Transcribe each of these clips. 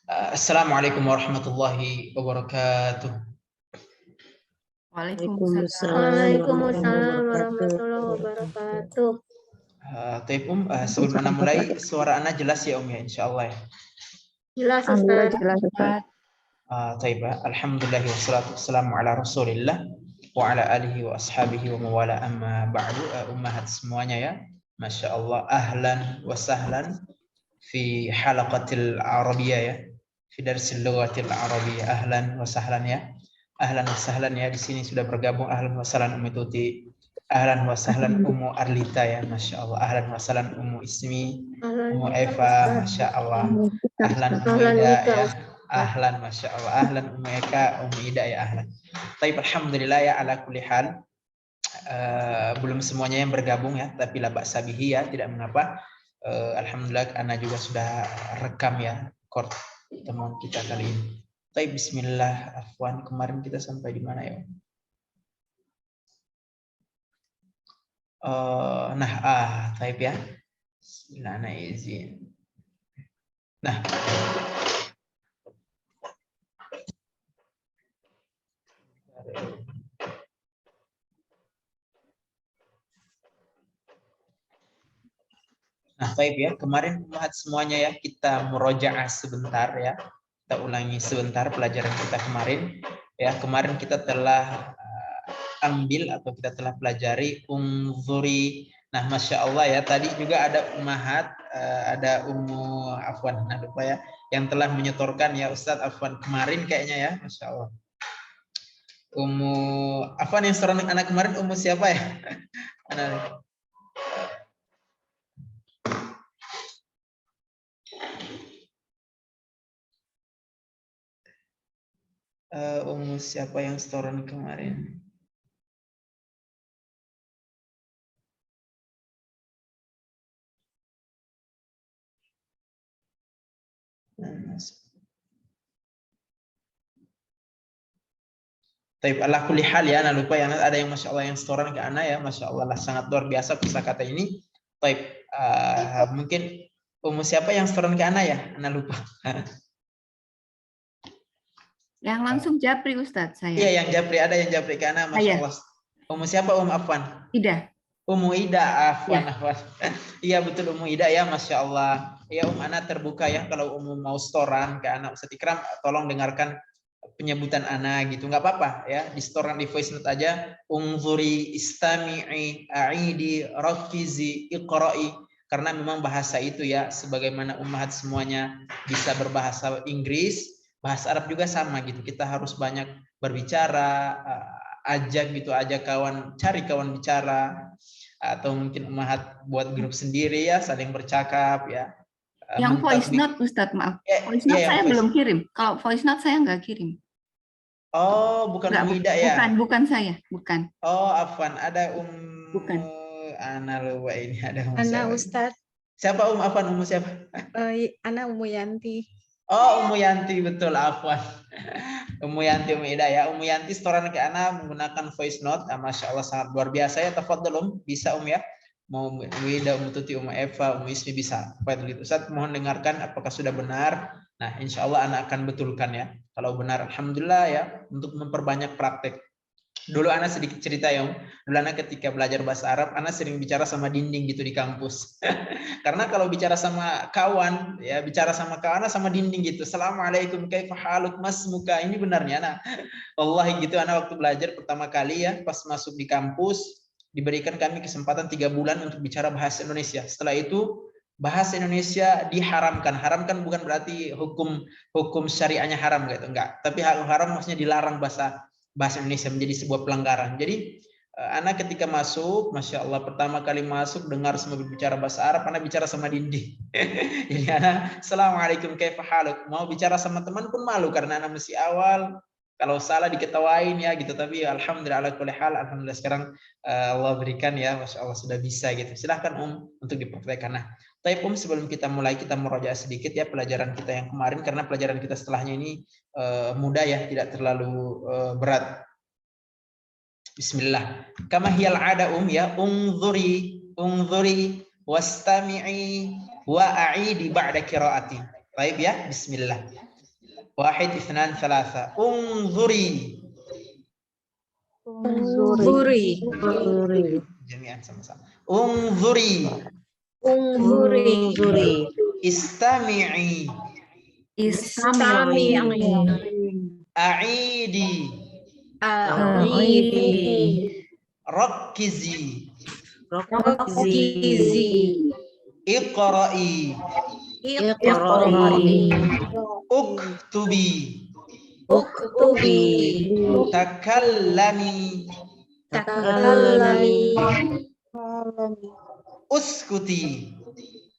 Assalamualaikum warahmatullahi wabarakatuh. Waalaikumsalam warahmatullahi wabarakatuh. Sebelum Ana mulai, suara Ana jelas ya ya, insya Allah ya. Jelas Ustaz. Alhamdulillah wassalatu wassalamu ala Rasulillah wa ala alihi wa ashabihi wa mawala amma ba'du. Ummahat semuanya ya. Masya Allah, ahlan wa sahlan fi halaqatil Arabiyah ya. Fi darsil lughatil Arabiyah. Ahlan wa sahlan ya. Ahlan wa sahlan ya, di sini sudah bergabung ahlan wa sahlan Ummi Tuti, ahlan wa sahlan Ummu Arlita ya, masya Allah, ahlan wa sahlan Ummu Ismi, Ummu Eva, masya Allah, ahlan Ummu Ida ya, ahlan masya Allah, ahlan Ummu Eka, Ummu Ida ya, ahlan. Baik, alhamdulillah ya, ala kulli hal. Belum semuanya yang bergabung ya, tapi la ba'sa bihi ya, tidak mengapa. Alhamdulillah, Ana juga sudah rekam ya, record temuan kita kali ini. Baik, bismillah, afwan, kemarin kita sampai di mana ya? Baik ya. Bismillah, ana izin. Nah. Baik ya, kemarin lihat semuanya ya, kita murojaah sebentar ya. Kita ulangi sebentar pelajaran kita kemarin. Ya, kemarin kita telah ambil atau kita telah pelajari unzuri. Nah, masya Allah ya, tadi juga ada ummahat, ada Ummu Afwan, nah lupa ya, yang telah menyetorkan ya Ustadz Afwan kemarin kayaknya ya, masya Allah. Ummu Afwan yang setoran anak kemarin, Ummu siapa ya? Anak. Ummu siapa yang setoran kemarin? Tapi Allah kulli hal ya, nah lupa ya, ada yang masya Allah yang setoran ke Ana ya, masya Allah lah, sangat luar biasa kosakata ini. Tapi mungkin Ummu siapa yang setoran ke Ana ya, Ana lupa. Yang langsung japri Ustadz saya. Iya, yang japri, ada yang japri ke Ana, masya Allah. Ummu siapa, Ummu Afwan? Ida. Ummu Ida, Afwan. Iya betul, Ummu Ida ya, masya Allah. Ya Ana terbuka ya, kalau Ummu mau setoran ke Ana Ustadz Ikram, tolong dengarkan penyebutan Ana gitu, nggak apa-apa ya, di setoran di voice note aja, unzuri, istami'i, a'idi, rakizi, iqra'i, karena memang bahasa itu ya, sebagaimana ummahat semuanya bisa berbahasa Inggris, bahasa Arab juga sama gitu, kita harus banyak berbicara, ajak gitu, ajak kawan, cari kawan bicara, atau mungkin ummahat buat grup sendiri ya, saling bercakap ya. Yang voice note Ustadz, maaf, voice note saya belum kirim, kalau voice note saya nggak kirim. Oh, bukan Ummu Ida ya? Bukan saya, bukan. Oh, Afwan, ada bukan. Ana lupa ini, ada Ana Ustadz. Siapa Afwan, Ummu siapa? Ana Ummu Yanti. Oh, Ummu Yanti, betul, Afwan. Ummu Yanti, Ummu Ida ya. Ummu Yanti setoran ke Ana menggunakan voice note. Masya Allah, sangat luar biasa ya. Tafadhol bisa ya. Mau Ummu Ida, Ummu Tuti, Ummu Eva, Ummu Ismi bisa. Fadhil Ustaz, mohon dengarkan apakah sudah benar. Nah, insya Allah Ana akan betulkan ya. Kalau benar, alhamdulillah ya, untuk memperbanyak praktek. Dulu Ana sedikit cerita ya, dulu Ana ketika belajar bahasa Arab, Ana sering bicara sama dinding gitu di kampus. Karena kalau bicara sama kawan, ya bicara sama kawan, Ana sama dinding gitu. Assalamualaikum, kaifa haluk, mas muka. Ini benarnya Ana. Wallahi gitu, Ana waktu belajar pertama kali ya, pas masuk di kampus, diberikan kami kesempatan 3 bulan untuk bicara bahasa Indonesia. Setelah itu bahasa Indonesia diharamkan. Haramkan bukan berarti hukum syariahnya haram gitu, enggak. Tapi haram maksudnya dilarang bahasa Indonesia, menjadi sebuah pelanggaran. Jadi Ana ketika masuk, masya Allah, pertama kali masuk dengar semua berbicara bahasa Arab, Ana bicara sama dinding. Jadi Ana, assalamualaikum, kaifa haluk. Mau bicara sama teman pun malu karena Ana masih awal. Kalau salah diketawain ya gitu, tapi alhamdulillah ala kulli hal, alhamdulillah sekarang Allah berikan ya, masya Allah sudah bisa gitu. Silahkan untuk dipraktekkan. Nah, tapi sebelum kita mulai, kita murojaah sedikit ya pelajaran kita yang kemarin, karena pelajaran kita setelahnya ini mudah ya, tidak terlalu berat. Bismillah. Kama hiyal ada ya, unzuri wastami'i wa a'idi ba'da qiraati. Baik ya, bismillah. Wahid, isnan, salasa. Unzuri. Unzuri. Jami'an sama-sama. Unzuri. Unzuri. Istami'i. Istami'i. A'idi. A'idi. Rakkizi. Rakizi. Iqra'i. Iqra'i. Uktubi. Uktubi. Takallami. Takallami. Uskuti.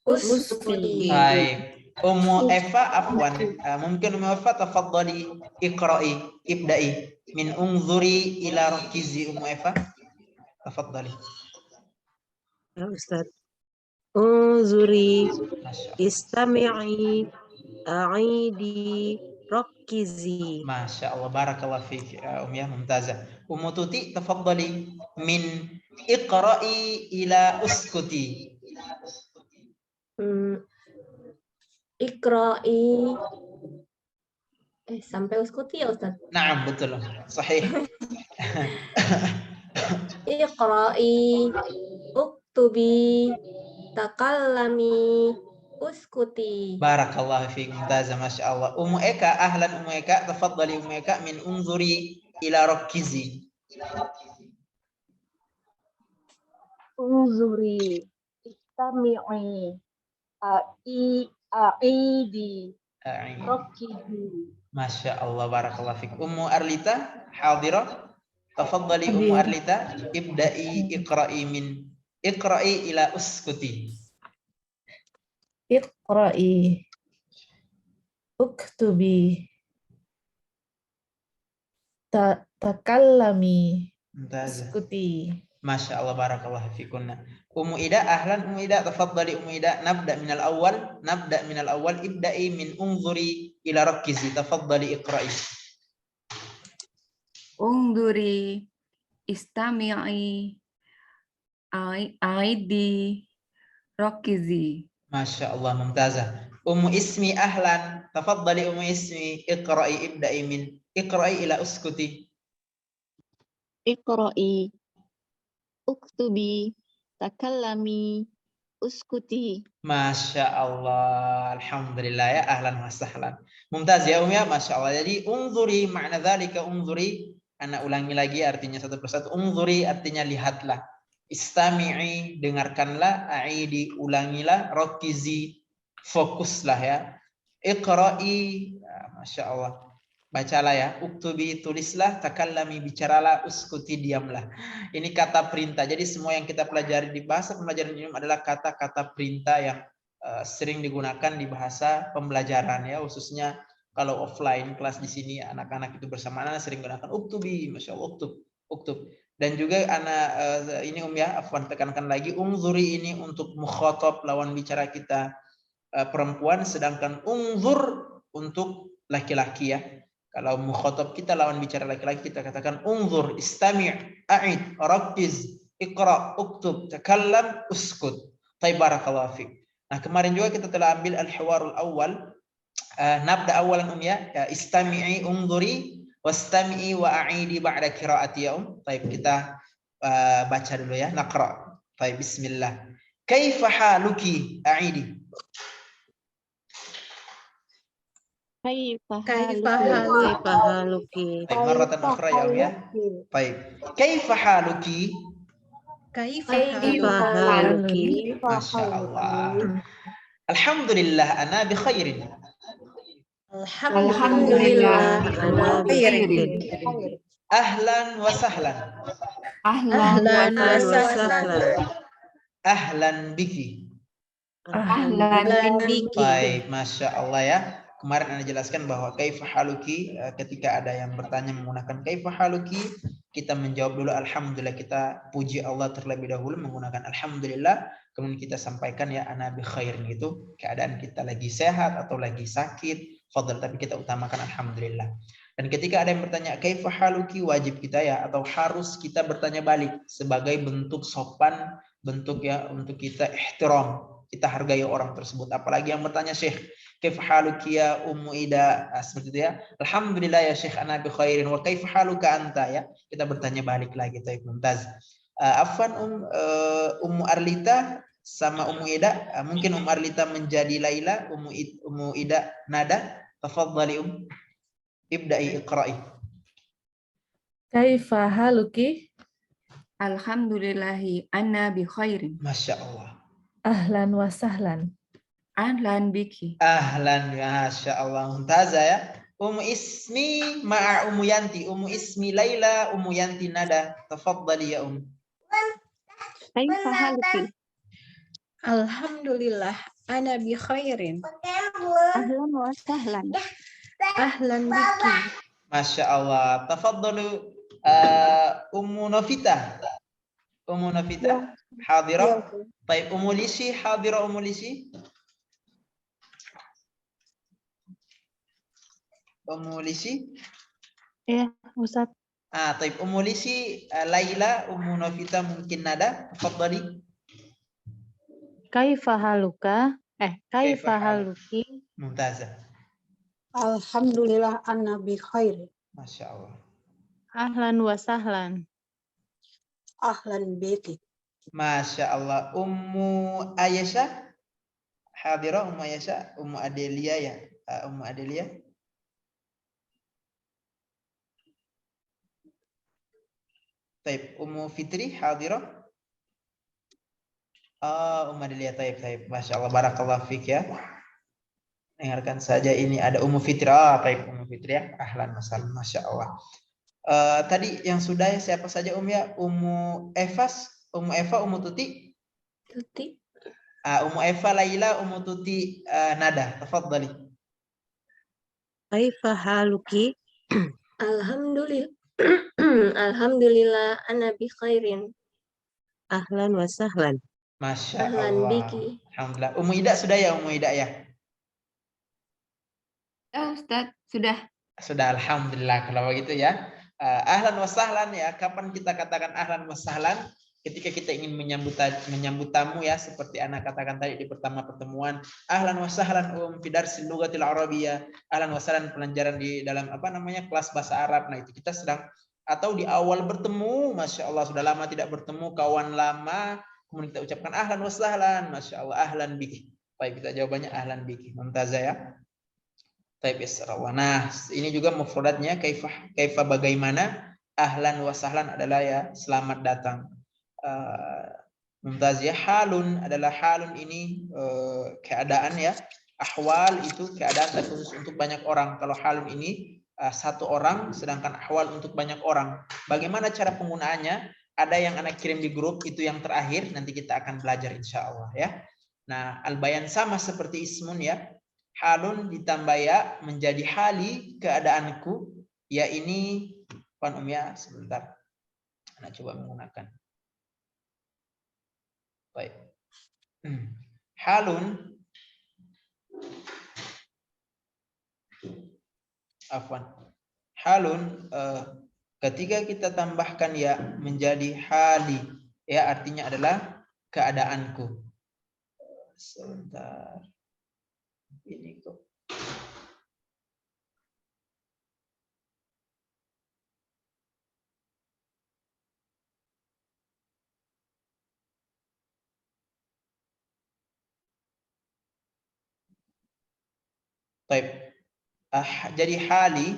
Uskuti. Baik. Ummu Eva afwan. Mungkin Ummu Eva tafaddali iqra'i, ibda'i min unzuri ila rakizi. Ummu Eva tafaddali. Ya Ustaz. Unzuri, Masya Allah. istami'i, a'idi, rakizi. Masya Allah, barakallah fiik Ummiyah, mumtazah. Ummu Tuti tafaddali min iqra'i ila uskuti. Iqra'i. Sampai uskuti ya Ustaz? Naam, betul. Sahih. Iqra'i. Uktubi. Takallami. Uskuti. Barakallah fiik, mumtazah, Masya Allah. Ummu Eka, ahlan Ummu Eka, tafaddali Ummu Eka min unzuri ila rakizi. Unzuri, istami'i, a'idi, rakizi. Masya Allah, barakallah fiik. Ummu Arlita, hadirah. Tafaddali Ummu Arlita, ibda'i iqra'i ila uskuti. Iqra'i, uktubi, takallami, uskuti. Masya Allah, barakallahu fikunna. Ummu Ida, ahlan Ummu Ida, tafaddali Ummu Ida, nabda minal awal, ibda'i min unzuri ila rakizi. Tafaddali iqra'i. Unzuri, istami'i, a'idi, rakizi. Masya Allah, mumtazah. Ummu Ismi, ahlan, tafaddali Ummu Ismi, iqra'i, ibda'i min iqra'i ila uskuti. Iqra'i, uktubi, takallami, uskuti. Masya Allah, alhamdulillah ya, ahlan wa sahlan. Mumtaz ya ya, Masya Allah. Jadi unzuri, makna dzalika unzuri, anak ulangi lagi artinya satu persatu. Unzuri artinya lihatlah. Istami'i, dengarkanlah. A'idi, ulangilah. Rakizi, fokuslah ya. Iqra'i, Masya Allah, bacalah ya. Uktubi, tulislah. Takallami, bicaralah. Uskuti, diamlah. Ini kata perintah. Jadi semua yang kita pelajari di bahasa pembelajaran ini adalah kata-kata perintah yang sering digunakan di bahasa pembelajaran ya, khususnya kalau offline kelas di sini anak-anak itu bersama anak sering gunakan uktubi, Masya Allah, uktub. Dan juga anak ini ya, afwan tekankan lagi, unzuri ini untuk mukhatab, lawan bicara kita perempuan, sedangkan unzur untuk laki-laki ya. Kalau mukhatab kita lawan bicara laki-laki, kita katakan unzur, istami', a'id, rakiz, iqra, uktub, takallam, uskut. Taib, barakallahu fiik. Nah, kemarin juga kita telah ambil al-hiwarul awal, nabda awalan ya, istami'i, unzuri, wastami'i wa a'idi ba'da qiraati ya Taib, kita baca dulu ya, naqra. Taib, bismillah. Kaifa haluki, a'idi. Kaifa haluki. Taib, marratan ukhra ya. Taib. Kaifa haluki. Kaifa haluki. Masya Allah. Alhamdulillah ana bi khairin. Alhamdulillah ana bi khairin. Ahlan wa sahlan. Ahlan wa sahlan. Ahlan biki. Ahlan biki. Baik, Masya Allah ya. Kemarin Anda jelaskan bahwa kaifa haluki, ketika ada yang bertanya menggunakan kaifa haluki, kita menjawab dulu alhamdulillah, kita puji Allah terlebih dahulu menggunakan alhamdulillah, kemudian kita sampaikan ya ana bi khairin, itu keadaan kita lagi sehat atau lagi sakit, fadl, tapi kita utamakan alhamdulillah. Dan ketika ada yang bertanya kaifa haluki, wajib kita ya, atau harus kita bertanya balik sebagai bentuk sopan, bentuk ya untuk kita ihtiram, kita hargai orang tersebut. Apalagi yang bertanya Syekh Kaifa haluki ya Ummu Ida, seperti itu ya. Alhamdulillah ya Syekh ana bi khairin, wa kaifa haluka anta ya. Kita bertanya balik lagi, taib mumtaz. Afwan Ummu Arlita sama Ummu Ida, mungkin Ummu Arlita menjadi Laila, Ummu Ida nada. Tafadhali ibda'i iqra'i. Kaifa haluki? Alhamdulillahi anna bi khairin. Masya Allah. Ahlan wa sahlan. Ahlan biki. Ahlan, Masya Allah. Mumtazah ya. Ummu Ismi ma'a Ummu Yanti. Ummu Ismi Laila, Ummu Yanti nada. Tafadhali ya Kaifa haluki? Alhamdulillah, ana bi khairin. Ahlan wa sahlan. Ahlan biki. Masya Allah. Tafadhalu Ummu Novita. Ummu Novita hadira. Baik, Ummu Lisi hadira. Ummu Lisi. Ummu Lisi. Ya, Ustaz. Baik, Ummu Lisi, Laila, Ummu Novita mungkin nada. Tafadhali. Kaifa haluka? Kaifa haluki? Mumtazah. Alhamdulillah, ana bi khairin. Masya Allah. Ahlan wa sahlan. Ahlan biki. Masya Allah. Ummu Aisyah hadira. Ummu Aisyah, Ummu Adelia ya. Ummu Adelia. Taib. Ummu Fitri hadira. Ummu Adelia. Taib. Masya Allah. Barakallah fik ya. Dengarkan saja, ini ada Ummu Fitri. Taib. Ummu Fitri ya. Ahlan masalah. Masya Allah. Tadi yang sudah ya, siapa saja ya? Ummu Evas, Ummu Eva, Ummu Tuti. Tuti. Ummu Eva Laila, Ummu Tuti nada. Tafadhali. Kaifa haluki? Alhamdulillah. Alhamdulillah, ana bi khairin. Ahlan wa sahlan. Masya Ahlan Allah. biki. Alhamdulillah. Ummu Ida sudah ya, Ummu Ida ya? Ustaz, sudah. Sudah, alhamdulillah kalau begitu ya. Ahlan wa sahlan ya. Kapan kita katakan ahlan wa sahlan? Ketika kita ingin menyambut tamu ya, seperti anak katakan tadi di pertama pertemuan. Ahlan wa sahlan fi darsil lughatil arabiyyah. Ahlan wa sahlan pelajaran di dalam kelas bahasa Arab. Nah, itu kita sedang atau di awal bertemu, Masya Allah sudah lama tidak bertemu, kawan lama, kemudian kita ucapkan ahlan wa sahlan, Masya Allah, ahlan biki. Baik, kita jawabannya ahlan biki. Mumtazah ya. Taib isra. Nah, ini juga mufradatnya kaifa bagaimana, ahlan wa sahlan adalah ya selamat datang. Mumtaz ya. Halun adalah halun ini keadaan ya. Ahwal itu keadaan khusus untuk banyak orang. Kalau halun ini satu orang, sedangkan ahwal untuk banyak orang. Bagaimana cara penggunaannya? Ada yang anak kirim di grup, itu yang terakhir, nanti kita akan belajar insya Allah ya. Nah, al-bayan sama seperti ismun ya. Halun ditambah ya menjadi hali keadaanku, ya ini ya sebentar. Anak coba menggunakan. Baik. Halun halun ketika kita tambahkan ya menjadi hali, ya artinya adalah keadaanku. Sebentar. Ini kok. Baik. Jadi hali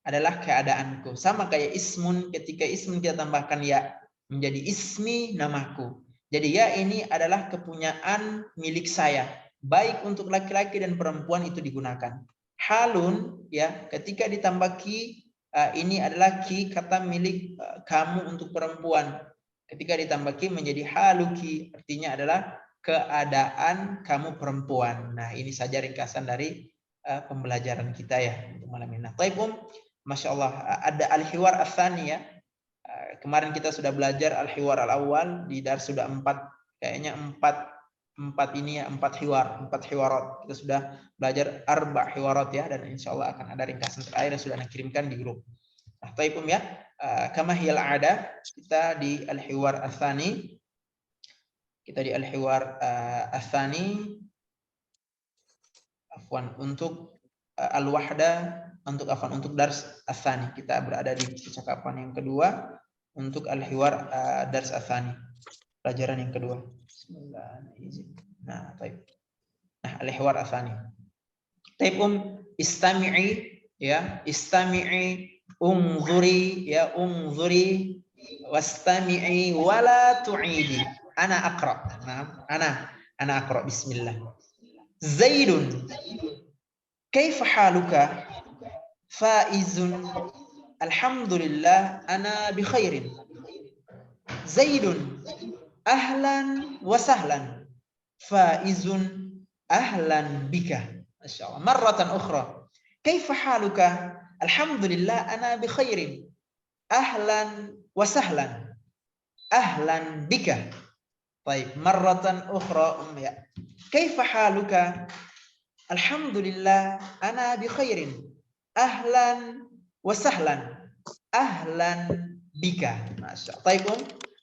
adalah keadaanku. Sama kayak ismun, ketika ismun kita tambahkan ya menjadi ismi, namaku. Jadi ya ini adalah kepunyaan milik saya. Baik untuk laki-laki dan perempuan itu digunakan. Halun ya ketika ditambah ki, ini adalah ki kata milik kamu untuk perempuan. Ketika ditambah ki menjadi haluki, artinya adalah keadaan kamu perempuan. Nah, ini saja ringkasan dari pembelajaran kita ya untuk malam ini. Nah, Masya Allah, ada al-hiwar al-thani ya. Kemarin kita sudah belajar al-hiwar al-awwal, di dar sudah 4 hiwarat. Kita sudah belajar 4 hiwarat ya, dan insya Allah akan ada ringkasan terakhir yang sudah dikirimkan di grup. Nah, ya, kama hiyal ada, kita di al-hiwar al-thani. Kita di al-hiwar al-thani. Afwan, untuk al-wahda, untuk dars asani. Kita berada di percakapan yang kedua untuk al-hiwar dars asani. Pelajaran yang kedua. Nah, baik. Nah, al-hiwar asani. Taib istami'i ya, istami'i, unzuri ya, unzuri, wastami'i wala tu'idi. Ana aqra. Nah, ana aqra, bismillah. Zaidun, kaifa haluka? Faizun, alhamdulillah, ana bi khairin. Zaidun, ahlan wa sahlan. Faizun, ahlan bika. Masya Allah. Marratan ukhra. Kaifa haluka? Alhamdulillah, ana bi khairin. Ahlan wa sahlan. Ahlan bika. Baik, marratan ukhra ya. Kaifa haluka? Alhamdulillah, ana bi khairin. Ahlan wa sahlan. Ahlan bika. Masya Allah. Baik,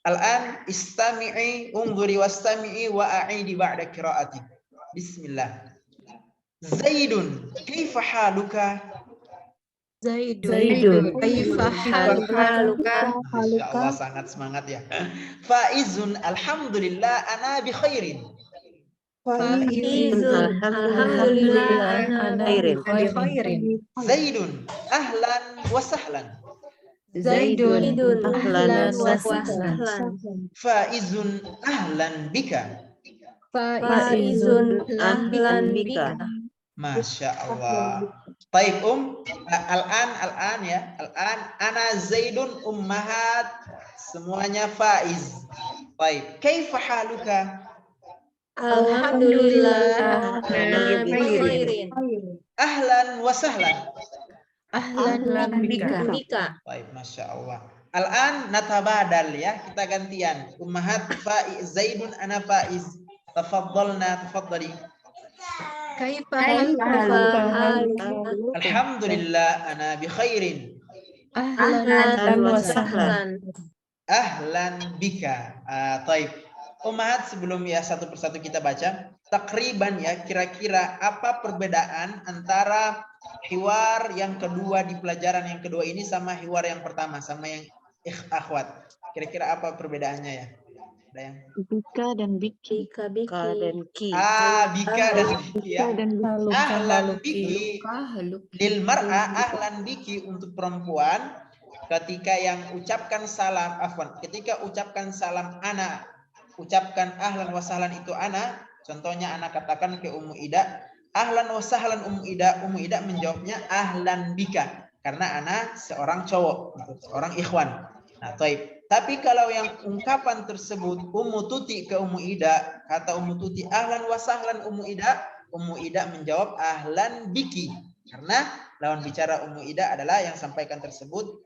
Al-an istami'i, unzuri wastami'i wa a'idi ba'da qiraati. Bismillah. Zaidun, kaifa haluka? Zaidun, kaifa haluka? Masya Allah, sangat semangat ya. Faizun, alhamdulillah, ana bi khairin. Faizun, alhamdulillah, ana bi khairin. Zaidun, ahlan wa sahlan. Zaidun, ahlan wa sahlan. sahlan. Faizun, ahlan bika. Faizun, ahlan bika. Masya Allah. Taib al-an ya. Al-an ana Zaidun ummahat, semuanya faiz. Taib. Kaifa haluka? Alhamdulillah, ana bi khairin. Ahlan wa sahlan. Ahlan bika. Baik, Masya Allah. Al-an natabadal ya, kita gantian. Ummahat faiz, Zaidun ana faiz. Tafaddalna, tafaddali. Kaifa haluka? Alhamdulillah, ana bi khairin. Ahlan wa sahlan. Ahlan bika. Taib. Ummahat, sebelum ya satu persatu kita baca, takriban ya, kira-kira apa perbedaan antara hiwar yang kedua di pelajaran yang kedua ini sama hiwar yang pertama, sama yang akhwat. Kira-kira apa perbedaannya ya? Ada yang? Bika dan biki. Ka dan ki. Bika dan biki ya. Ahlan biki. Lil mar'a, ahlan biki untuk perempuan ketika yang ucapkan salam, ketika ucapkan salam ana, ucapkan ahlan wa sahlan itu ana, contohnya ana katakan ke Ummu Ida, ahlan wa sahlan Ummu Ida menjawabnya ahlan bika, karena ana seorang cowok, seorang ikhwan. Nah, taib. Tapi kalau yang ungkapan tersebut Ummu Tuti ke Ummu Ida, kata Ummu Tuti ahlan wa sahlan Ummu Ida menjawab ahlan biki, karena lawan bicara Ummu Ida adalah yang sampaikan tersebut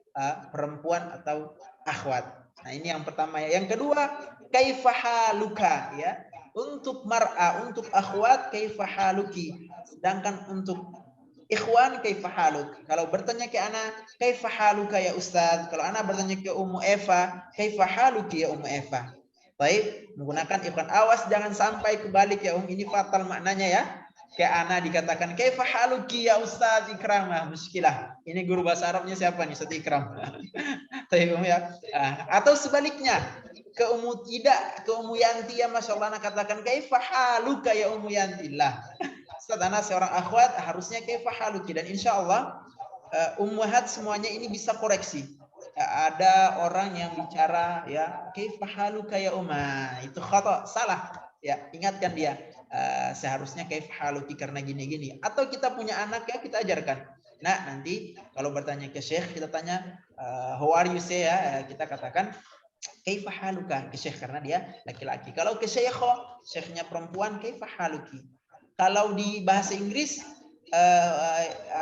perempuan atau akhwat. Nah, ini yang pertama ya. Yang kedua, kaifa haluka ya. Untuk mar'a, untuk akhwat kaifa haluki. Sedangkan untuk ikhwan kaifa haluk. Kalau bertanya ke ana, kaifa haluka ya Ustaz? Kalau ana bertanya ke Ummu Eva, kaifa haluki ya Ummu Eva? Baik, menggunakan ikhwan. Awas jangan sampai kebalik ya ini fatal maknanya ya. Kayak ana dikatakan kaifa haluki ya Ustaz Ikram, muskilah. Ini guru bahasa Arabnya siapa nih? Ustaz Ikram. Ya. Atau sebaliknya, ke Ummu Ida, ke Ummu Yanti ya Masya Allah, ana katakan kaifa haluka ya Ummu Yanti lah. Ustaz, ana seorang akhwat, harusnya kaifa haluki, dan insya Allah ummahat semuanya ini bisa koreksi. Ada orang yang bicara ya kaifa haluka ya Umma, itu khata, salah. Ya, ingatkan dia. Seharusnya kaifa haluki karena gini-gini. Atau kita punya anak ya, kita ajarkan. Nah, nanti kalau bertanya ke Syekh, kita tanya how are you say ya, kita katakan kaifa haluka ke Syekh karena dia laki-laki. Kalau ke Syekhnya perempuan, kaifa haluki. Kalau di bahasa Inggris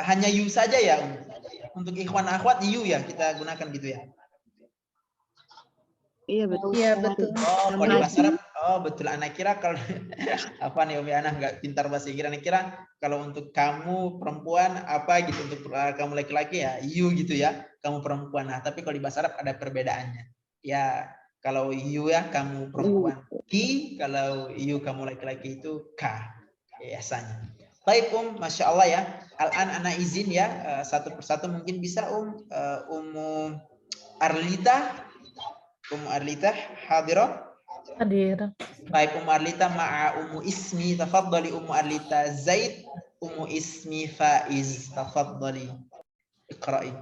hanya you saja ya. Untuk ikhwan akhwat you ya kita gunakan gitu ya. Iya betul. Iya betul. Oh, kalau di bahasa Arab, oh betul. Anak kira kalau apa nih Umi Ana nggak pintar bahasa Inggris. Anak kira kalau untuk kamu perempuan apa gitu, untuk kamu laki-laki ya you gitu ya. Kamu perempuan. Nah, tapi kalau di bahasa Arab ada perbedaannya. Ya, kalau you ya kamu perempuan ki, kalau you kamu laki-laki itu ka biasanya. Baik Masya Allah ya. Al-an ana izin ya, satu persatu mungkin bisa Ummu Arlita. Ummu Arlita hadirah. Hadir. Baik Ummu Arlita ma'a Ummu Ismi, tafadhali Ummu Arlita Zaid, Ummu Ismi Faiz, tafadhali. Iqra'i.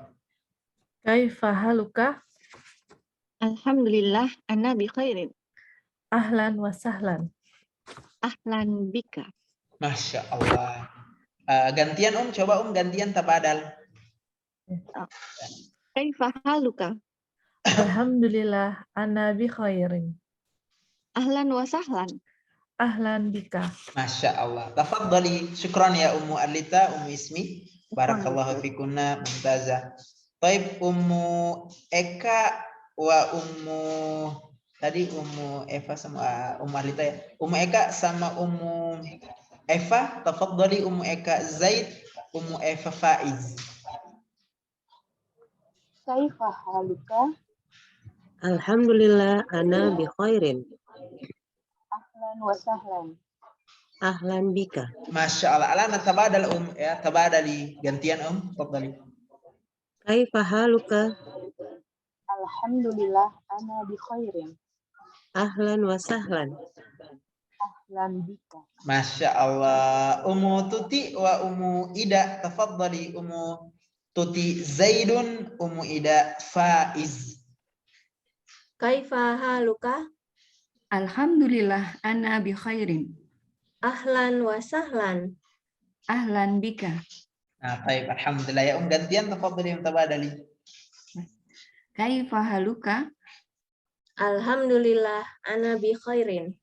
Kaifa haluka? Alhamdulillah, ana bi khairin. Ahlan wa sahlan. Ahlan bika. Masya Allah. Gantian coba gantian tabadal. Kaifa haluka? Alhamdulillah, ana bi khairin. Ahlan wa sahlan. Ahlan bika. Masya Allah. Tafadhali. Syukran ya Ummu Arlita, Ummu Ismi. Barakallahu fikunna, mumtazah. Baik Ummu Eka wa Ummu tadi Ummu Eva sama Ummu Arlita ya. Ummu Eka sama Ummu Eva, tafadhali Ummu Eka Zaid, Ummu Eva Faiz. Kaifa haluka? Alhamdulillah, ana bi khairin. Ahlan wa sahlan. Ahlan bika. Masya Allah. Alana tabadal ya, tabadali. Gantian tafadhali. Kaifa haluka? Alhamdulillah, ana bi khairin. Ahlan wa sahlan. Ahlan bika. Masya Allah. Ummu Tuti wa Ummu Ida, tafadhali Ummu Tuti Zaidun, Ummu Ida Faiz. Kaifa haluka? Alhamdulillah, ana bi khairin. Ahlan wa sahlan. Ahlan bika. Nah, baik. Alhamdulillah ya gantian tafadhali tabadali. Kaifa haluka? Alhamdulillah, ana bi khairin.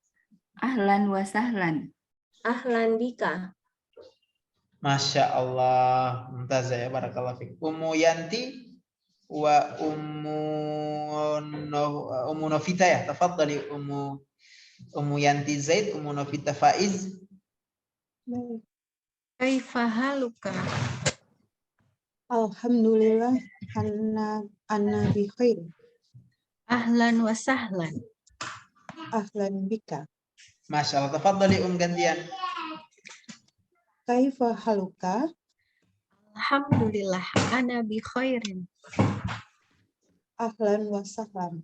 Ahlan wa sahlan. Ahlan bika. Masya Allah. Mumtazah ya, barakallahu fiik. Ummu Yanti wa Ummu Novita ya, tafadhali Ummu Yanti Zaid, Ummu Novita Faiz. Kaifa haluka? Alhamdulillah, ana bi khair. Ahlan wa sahlan. Ahlan bika. Masya Allah. Tafadhali gantian. Kaifa haluka? Alhamdulillah, ana bi khairin. Ahlan wa sahlan.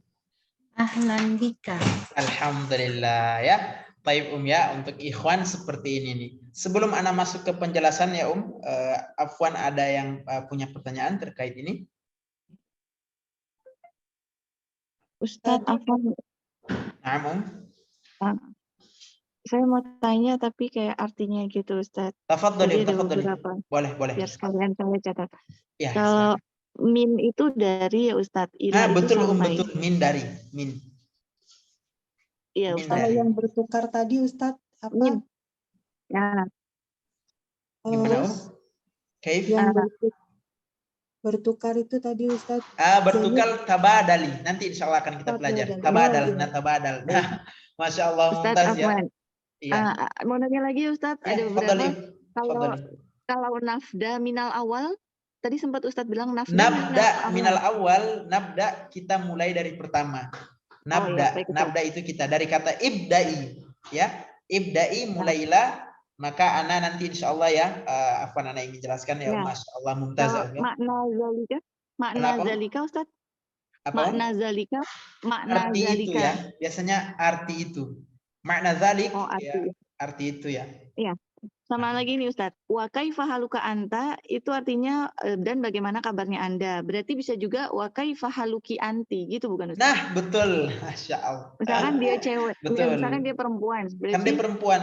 Ahlan bika. Alhamdulillah ya. Baik ya, untuk ikhwan seperti ini nih. Sebelum Ana masuk ke penjelasan ya Afwan ada yang punya pertanyaan terkait ini? Ustadz, Afwan, Nah, saya mau tanya tapi kayak artinya gitu, Ustadz. Tafadhali, Jadi ada tafadhali. beberapa. Boleh. Biar sekalian saya catat. Ya, Kalau silakan. min itu dari ya Ustadz, ila itu betul sampai. betul, min dari min. Iya, Min Ustadz. dari. Yang bertukar tadi Ustadz apa? Min. Ya. Gimana Kaif? Yang bertukar itu tadi Ustadz. Bertukar tabadali. Nanti insya Allah akan kita pelajari. Tabadal, nah tabadal. Nah, Masya Allah, Ustadz mumtaz ya. Afwan. Iya. Mau nanya lagi Ustadz, ada beberapa. Kalau nafda minal awal, tadi sempat Ustadz bilang nabda minal awal, nabda kita mulai dari pertama. Nabda itu kita dari kata ibda'i, ya. Ibda'i mulailah, maka Ana nanti insya Allah ya, Afwan Ana ingin jelaskan ya, Masya Allah mumtaz. Makna zalika Ustadz. Makna zalika, arti itu ya, biasanya arti itu. Makna zalik, arti itu ya. Iya. Sama lagi nih Ustadz, wa kaifa haluka anta itu artinya dan bagaimana kabarnya Anda. Berarti bisa juga wa kaifa haluki anti gitu bukan Ustadz? Nah, betul. Masya Allah. Misalkan dia cewek, betul. Misalkan dia perempuan. Kan dia perempuan.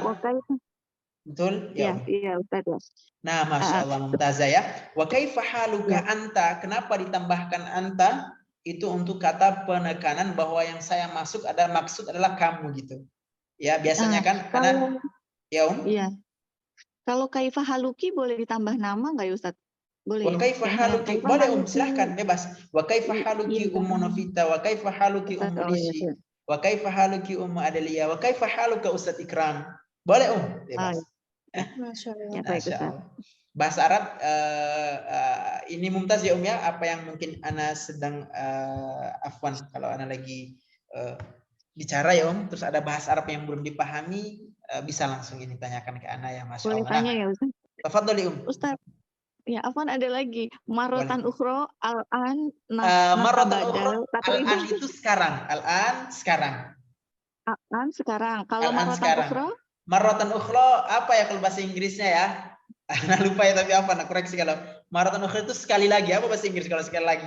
Betul? Iya Ustadz. Nah, Masya Allah mumtazah ya. Wa kaifa haluka anta, kenapa ditambahkan anta? Itu untuk kata penekanan bahwa yang saya maksud adalah kamu gitu. Ya, biasanya kan karena ya Iya. Kalau kaifa haluki boleh ditambah nama nggak ya Ustadz? Boleh. Wa kaifa haluki, boleh silahkan bebas. Wa kaifa haluki Ummu Novita, wa kaifa haluki Ummu Lisi, wa kaifa haluki Ummu Adelia, wa kaifa haluka Ustadz Ikram. Boleh bebas. Masya Allah. Ya, baik, Ustadz. Bahasa Arab ini mumtaz ya ya, apa yang mungkin Ana sedang Afwan kalau Ana lagi bicara ya terus ada bahasa Arab yang belum dipahami, bisa langsung ini tanyakan ke Ana ya, Masya Allah. Boleh tanya ya Ustaz? Tafadhali Ustaz. Ya, afwan ada lagi. Marotan ukhro, al-an, Marratan natabadal, ukhra, al-an itu sekarang. Al-an sekarang. Al-an sekarang. Kalau Al-an marotan sekarang. ukhro, Marratan ukhra apa ya kalau bahasa Inggrisnya ya? Nah, lupa ya tapi apa? Nah, koreksi kalau marratan ukhra itu sekali lagi. Apa bahasa Inggris kalau sekali lagi?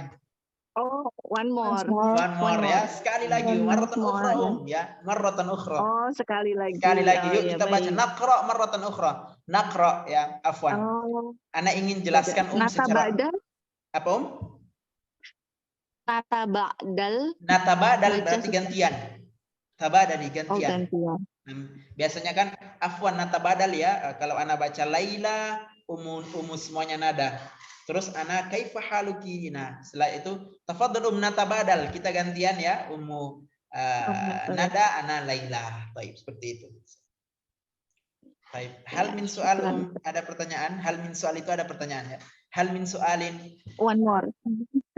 oh, one more. One more ya, sekali lagi. Marratan ukhra ya, marratan ukhra. Oh, sekali lagi. Sekali lagi. Yuk Oh, kita ya, baca baik. naqra marratan ukhra. Naqra ya, afwan. Oh, Ana ingin jelaskan secara natabadal, apa natabadal. Natabadal Baca berarti secara- gantian. Tabadal Oh, gantian. gantian. Biasanya kan afwan natabadal ya, kalau ana baca Laila, umu semuanya nada. Terus ana kaifa haluki. Nah, setelah itu tafadhal natabadal, kita gantian ya, umu nada, ana Laila. Baik, seperti itu. Baik. Hal min soal ada pertanyaan? Hal min soal itu ada pertanyaan ya. Hal min soalin. One more.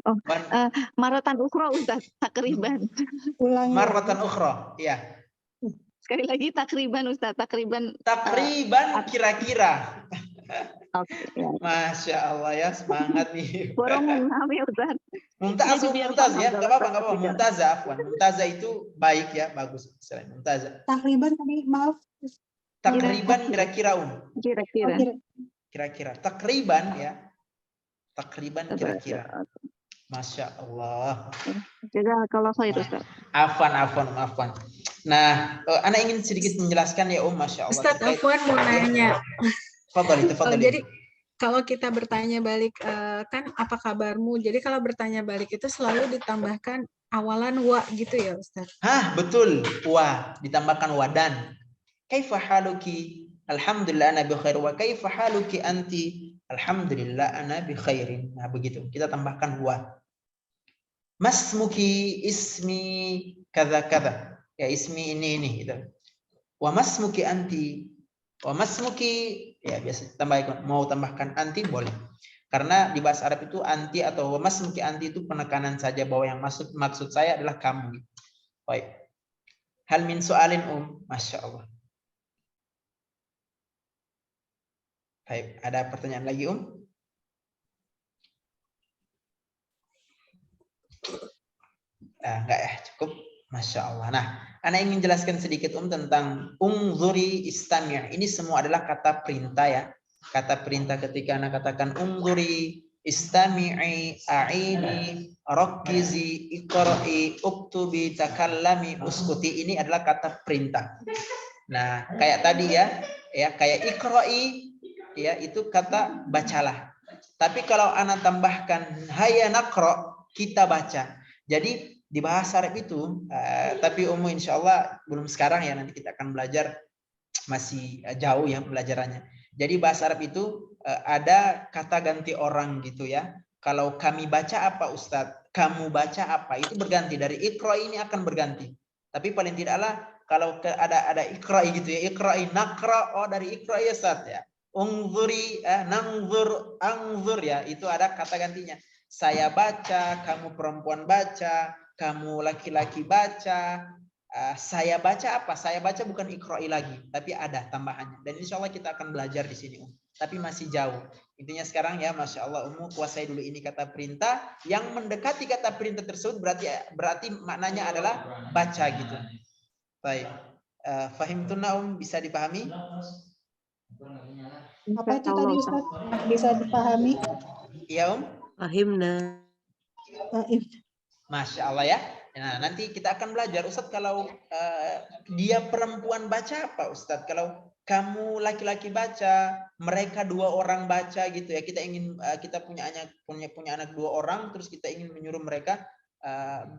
Oh, marotan ukhro Ustaz, takriban. Ulangi. Marwatan ukhra, ya. Sekali lagi takriban Ustaz, takriban. Takriban kira-kira. Oke, ya. Masya Allah ya, semangat nih. Borong ya Ustaz. Mumtaz, Jadi biar mumtaz paham ya, kalau nggak apa-apa, Ustaz nggak apa-apa. bicara. Mumtaza, afwan. Mumtaza itu baik ya, bagus. Selain mumtaza. Takriban tadi maaf. Takriban kira-kira Kira-kira. Kira-kira. Takriban ya. Takriban kira-kira. Masya Allah. Jadi kalau saya Ustaz. Afwan. Nah, Ana ingin sedikit menjelaskan ya Masya Allah. Ustadz Afwan mau nanya. Tafadhali. Jadi kalau kita bertanya balik kan apa kabarmu? Jadi kalau bertanya balik itu selalu ditambahkan awalan wa gitu ya Ustadz? Hah, betul. Wa ditambahkan wadan. Kaifa haluki? Alhamdulillah ana bi khair. Wa kaifa haluki anti? Alhamdulillah ana bi khairin. Nah, begitu. Kita tambahkan wa. Masmuki ismi kadza. Ya ismi ini gitu. Wa masmuki anti. Wa masmuki ya biasa mau tambahkan anti boleh. Karena di bahasa Arab itu anti atau wa masmuki anti itu penekanan saja bahwa yang maksud saya adalah kamu. Baik. Hal min soalin Masya Allah. Baik, ada pertanyaan lagi enggak ya, cukup. Masya Allah. Nah, Ana ingin jelaskan sedikit tentang ungzuri istami'. Ini semua adalah kata perintah ya. Kata perintah ketika Ana katakan ungzuri istami'i, a'ini, rakkizi, iqra'i, uktubi, takallami, uskuti. Ini adalah kata perintah. Nah, kayak tadi ya kayak iqra'i ya itu kata bacalah. Tapi kalau Ana tambahkan hayya naqra, kita baca. Jadi di bahasa Arab itu, tapi insya Allah belum sekarang ya, nanti kita akan belajar, masih jauh ya pelajarannya. Jadi bahasa Arab itu ada kata ganti orang gitu ya. Kalau kami baca apa Ustadz, kamu baca apa, itu berganti. Dari ikra ini akan berganti. Tapi paling tidaklah kalau ada ikra gitu ya, ikra nakra, dari ikra ya Ustadz ya. Ungzuri, nangzur, angzur ya, itu ada kata gantinya. Saya baca, kamu perempuan baca, kamu laki-laki baca, saya baca apa? Saya baca bukan iqra'i lagi, tapi ada tambahannya. Dan insya Allah kita akan belajar di sini, tapi masih jauh. Intinya sekarang ya, Masya Allah, kuasai dulu ini kata perintah. Yang mendekati kata perintah tersebut berarti maknanya adalah baca gitu. Baik, fahimtunna bisa dipahami? Apa itu tadi Ustaz? Bisa dipahami? Iya Fahimna. Masya Allah ya. Nah, nanti kita akan belajar Ustadz kalau dia perempuan baca apa Ustadz? Kalau kamu laki-laki baca, mereka dua orang baca gitu ya. Kita punya anak dua orang, terus kita ingin menyuruh mereka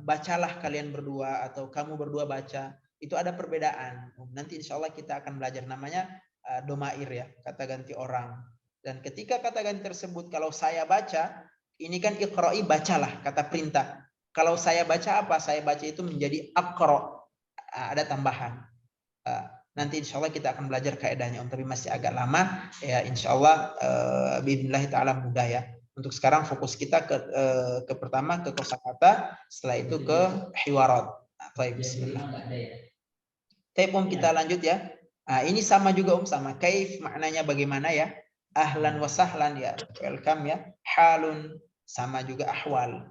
bacalah kalian berdua atau kamu berdua baca. Itu ada perbedaan. Nanti insya Allah kita akan belajar namanya domair ya, kata ganti orang. Dan ketika kata ganti tersebut kalau saya baca, ini kan iqra'i bacalah kata perintah. Kalau saya baca apa? Saya baca itu menjadi aqra. Ada tambahan. Nanti insya Allah kita akan belajar kaedahnya. Tapi masih agak lama. Ya insya Allah biidznillah ta'ala mudah ya. Untuk sekarang fokus kita ke pertama ke kosakata. Setelah itu ke hiwarat. Baik, bismillah. Kita lanjut ya. Ini sama juga sama. Kaif maknanya bagaimana ya. ahlan wa sahlan ya, welcome ya. Halun sama juga ahwal.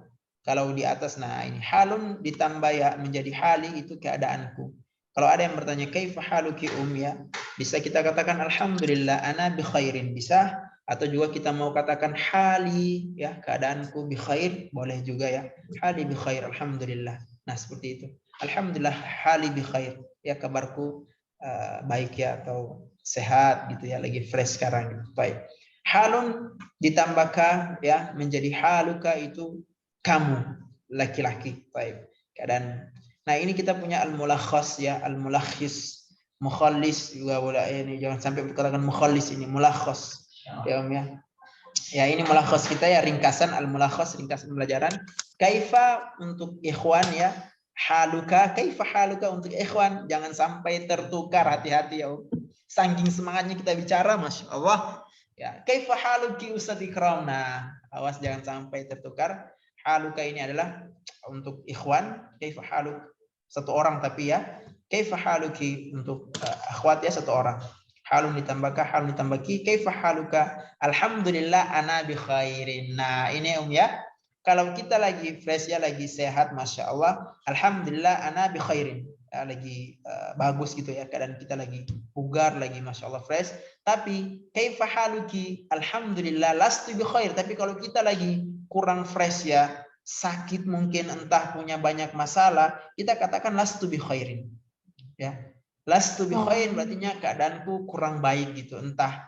Kalau di atas, nah ini halun ditambah ya menjadi hali, itu keadaanku. Kalau ada yang bertanya kaifa haluki ya, bisa kita katakan alhamdulillah ana bi khairin, bisa. Atau juga kita mau katakan hali ya, keadaanku bi khair, boleh juga ya. Hali bi khair, alhamdulillah. Nah, seperti itu. Alhamdulillah hali bi khair, ya kabarku baik ya, atau sehat gitu ya, lagi fresh sekarang. Baik. Halun ditambahkan ya menjadi haluka, itu kamu laki-laki. Baik. Keadaan. Nah, ini kita punya al-mulakhas ya, al-mulakhis, mukhallis juga boleh ini, jangan sampai dikatakan mukhallis, ini mulakhas. Ya Om ya. Ya ini mulakhas kita ya, ringkasan al-mulakhas, ringkasan pembelajaran. Kaifa untuk ikhwan ya, haluka, kaifa haluka untuk ikhwan, jangan sampai tertukar, hati-hati ya Om. Saking semangatnya kita bicara, Masya Allah. Ya, kaifa haluki Ustaz Ikram. Nah, awas jangan sampai tertukar. Haluka ini adalah untuk ikhwan, kaifa haluk satu orang, tapi ya kaifa haluki untuk akhwat ya satu orang. Halun ditambahkan, halun ditambah ki, kaifa haluka, alhamdulillah ana bi khairin. Nah ini ya, kalau kita lagi fresh ya, lagi sehat, Masya Allah, alhamdulillah ana bi khairin ya, lagi bagus gitu ya, keadaan kita lagi bugar, lagi Masya Allah fresh. Tapi kaifa haluki, alhamdulillah lastu bi khair, tapi kalau kita lagi kurang fresh ya, sakit mungkin, entah punya banyak masalah, kita katakan lastu bi khairin ya. Lastu bi khairin berartinya keadaanku kurang baik gitu, entah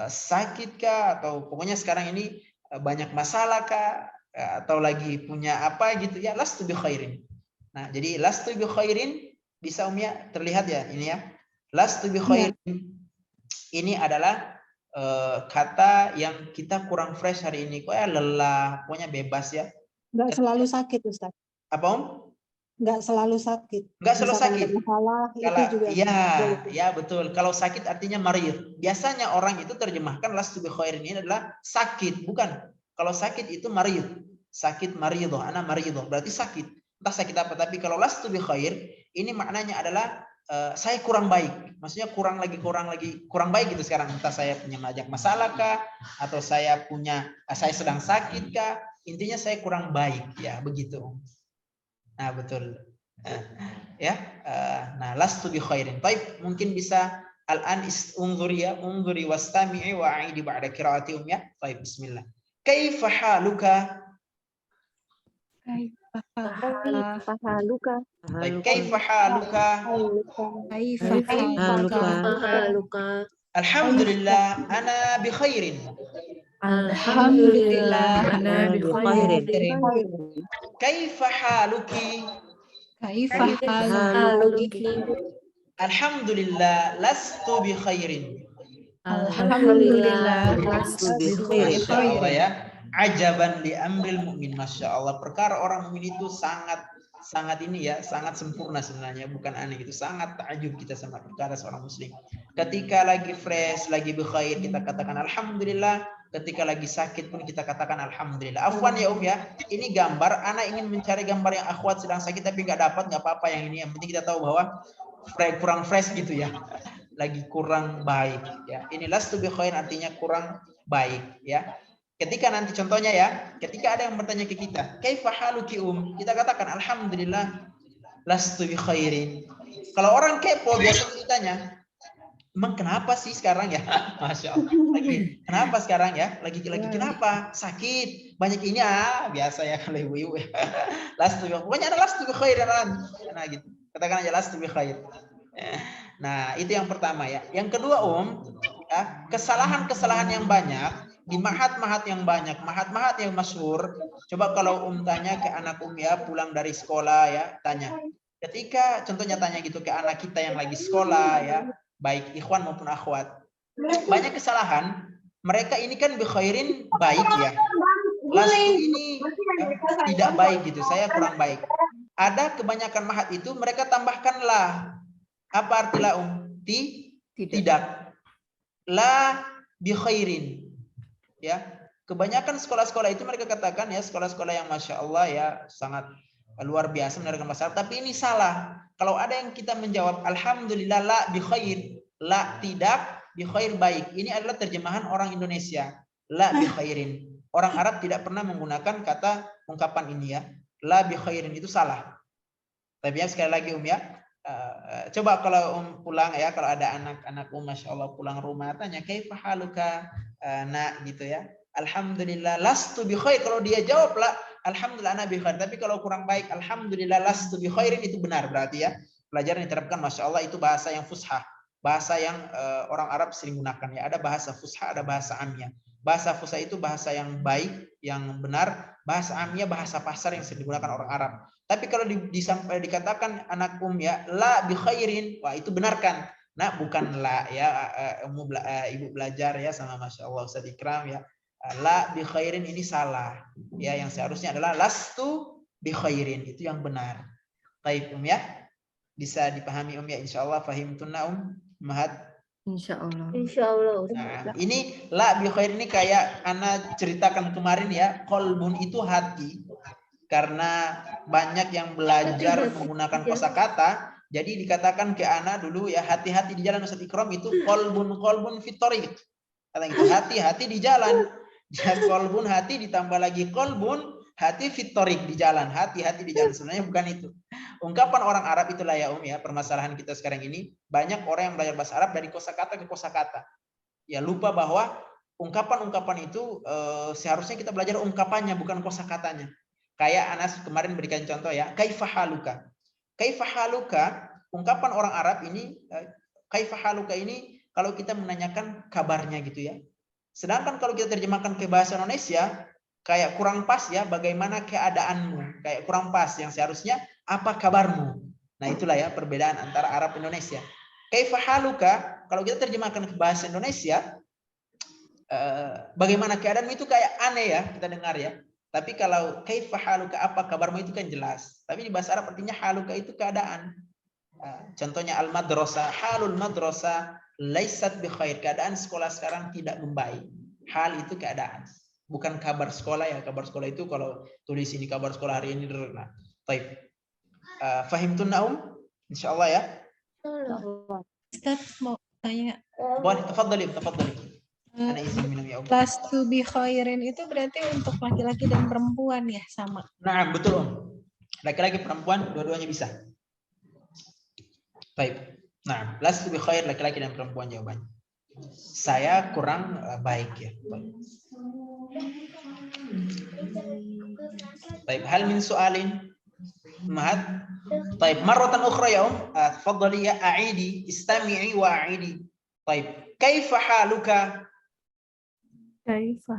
sakit kah, atau pokoknya sekarang ini banyak masalah kah, atau lagi punya apa gitu ya, lastu bi khairin. Nah, jadi lastu bi khairin bisa ya terlihat ya ini ya. Lastu bi khairin ini adalah kata yang kita kurang fresh hari ini, kok ya lelah, pokoknya bebas ya. Nggak selalu sakit, Ustaz. Apa Om? Nggak selalu sakit. Nggak selalu Misalkan sakit. Masalah, Kalau itu juga ya betul. Kalau sakit artinya marid. Biasanya orang itu terjemahkan lastu bi khairin ini adalah sakit, bukan. Kalau sakit itu marid. Sakit maridoh, ana maridoh, berarti sakit. Entah sakit apa, tapi kalau lastu bi khair ini maknanya adalah saya kurang baik. Maksudnya kurang baik gitu sekarang. Entah saya punya banyak masalah kah, atau saya sedang sakit kah, intinya saya kurang baik ya, begitu. Nah, betul. Ya. Nah, lastu bi khairin. Baik, mungkin bisa al-an unzuri wastami'i wa aidi ba'da qiraati ya. Baik, bismillah. Kaifa haluka? Kaifa haluka? Baik, kaifa haluka? Kaifa haluka? Alhamdulillah ana bi khairin. Alhamdulillah ana bi khairin. Kaifa haluki? Kaifa haluki? Alhamdulillah lastu bi khairin. Alhamdulillah lastu bi khairin. Masya Allah ya. Ajaban li amril mu'min. Masya Allah, perkara orang mukmin itu sangat ini ya, sangat sempurna sebenarnya, bukan aneh gitu. Sangat takjub kita sama perkara seorang muslim. Ketika lagi fresh, lagi bi khair, kita katakan alhamdulillah. Ketika lagi sakit pun kita katakan alhamdulillah. Afwan ya ya, ini gambar, ana ingin mencari gambar yang akhwat sedang sakit tapi nggak dapat, nggak apa-apa yang ini. Yang penting kita tahu bahwa kurang fresh gitu ya, lagi kurang baik ya. Ini lastu bi khair artinya kurang baik ya. Ketika nanti contohnya ya, ketika ada yang bertanya ke kita, kaifa haluki kita katakan alhamdulillah lastu bi khairin. Kalau orang kepo biasa ditanya, emang kenapa sih sekarang ya? Masya Allah. Lagi kenapa sekarang ya? Lagi kenapa? Sakit, banyak ini biasa ya kalau ibu-ibu. Lastu bi, pokoknya ada lastu bi khairin. Nah gitu. Katakan aja lastu bi khair. Nah, itu yang pertama ya. Yang kedua ya, kesalahan-kesalahan yang banyak di mahat-mahat yang banyak, mahat-mahat yang masyhur. Coba kalau tanya ke anak ya pulang dari sekolah ya, tanya. Ketika contohnya tanya gitu ke anak kita yang lagi sekolah ya, baik ikhwan maupun akhwat. Banyak kesalahan, mereka ini kan bi khairin baik ya. Lastu ini tidak baik gitu, saya kurang baik. Ada kebanyakan mahat itu mereka tambahkanlah. Apa arti la Tidak. La bi khairin. Ya, kebanyakan sekolah-sekolah itu mereka katakan ya, sekolah-sekolah yang Masya Allah ya sangat luar biasa menerangkan masalah, tapi ini salah. Kalau ada yang kita menjawab alhamdulillah la bi khair, la tidak, bi khair baik. Ini adalah terjemahan orang Indonesia. La bi khairin. Orang Arab tidak pernah menggunakan kata ungkapan ini ya. La bi khairin itu salah. Tapi ya sekali lagi ya, coba kalau pulang ya, kalau ada anak-anak masya Allah pulang rumah tanya kaifa haluka nak gitu ya. Alhamdulillah lastu bi khair. Kalau dia jawab lah alhamdulillah ana bi khair. Tapi kalau kurang baik alhamdulillah lastu bi khairin itu benar berarti ya. Pelajaran diterapkan masya Allah itu bahasa yang fushah. Bahasa yang orang Arab sering gunakan ya. Ada bahasa fushah, ada bahasa amiyah. Bahasa fushah itu bahasa yang baik, yang benar. Bahasa amiyah bahasa pasar yang sering digunakan orang Arab. Tapi kalau dikatakan anak ya la bi khairin, wah itu benarkan. Nah bukan la ya, ibu belajar ya sama masya Allah Ustaz Ikram ya. La bi khairin ini salah. Ya yang seharusnya adalah lastu bi khairin, itu yang benar. Baik ya. Bisa dipahami ya insyaallah fahimtunna Mahat. Insyaallah. Insyaallah. Nah, ini la bi khair ini kayak ana ceritakan kemarin ya, qalbun itu hati. Karena banyak yang belajar menggunakan kosakata, jadi dikatakan ke ana dulu ya hati-hati di jalan Ustaz Ikram itu qalbun fit thariq. Kata gitu, hati-hati di jalan. Ya, qalbun hati ditambah lagi qalbun hati fit thariq di jalan, hati-hati di jalan. Sebenarnya bukan itu. Ungkapan orang Arab itulah ya ya, permasalahan kita sekarang ini banyak orang yang belajar bahasa Arab dari kosakata ke kosakata. Ya lupa bahwa ungkapan-ungkapan itu seharusnya kita belajar ungkapannya bukan kosakatanya. Kayak Anas kemarin berikan contoh ya, kaifa haluka. Kaifa haluka, ungkapan orang Arab ini kaifa haluka ini kalau kita menanyakan kabarnya gitu ya. Sedangkan kalau kita terjemahkan ke bahasa Indonesia kayak kurang pas ya, bagaimana keadaanmu? Kayak kurang pas, yang seharusnya apa kabarmu? Nah, itulah ya perbedaan antara Arab Indonesia. Kaifa haluka, kalau kita terjemahkan ke bahasa Indonesia bagaimana keadaanmu itu kayak aneh ya, kita dengar ya. Tapi kalau kaifa haluka, apa kabarmu itu kan jelas. Tapi di bahasa Arab artinya haluka itu keadaan. Contohnya al-madrasah, halul madrasah laisat bi khair. Keadaan sekolah sekarang tidak membaik. Hal itu keadaan. Bukan kabar sekolah ya. Kabar sekolah itu kalau tulis ini kabar sekolah hari ini. Nah, baik. Fahimtunna insyaallah ya. Ustaz mau tanya. Boleh, tafadhali. Ana izin minum ya. Lastu bi khairin itu berarti untuk laki-laki dan perempuan ya sama. Nah, betul Laki-laki perempuan dua-duanya bisa. Baik. Nah, lastu bi khair laki-laki dan perempuan jawabannya. Saya kurang baik ya. Baik, hal min su'alin? Mahat. Baik, marratan ukhra ya tafadhali ya a'idi, istami'i wa a'idi. Baik, kaifa haluka? Kaifa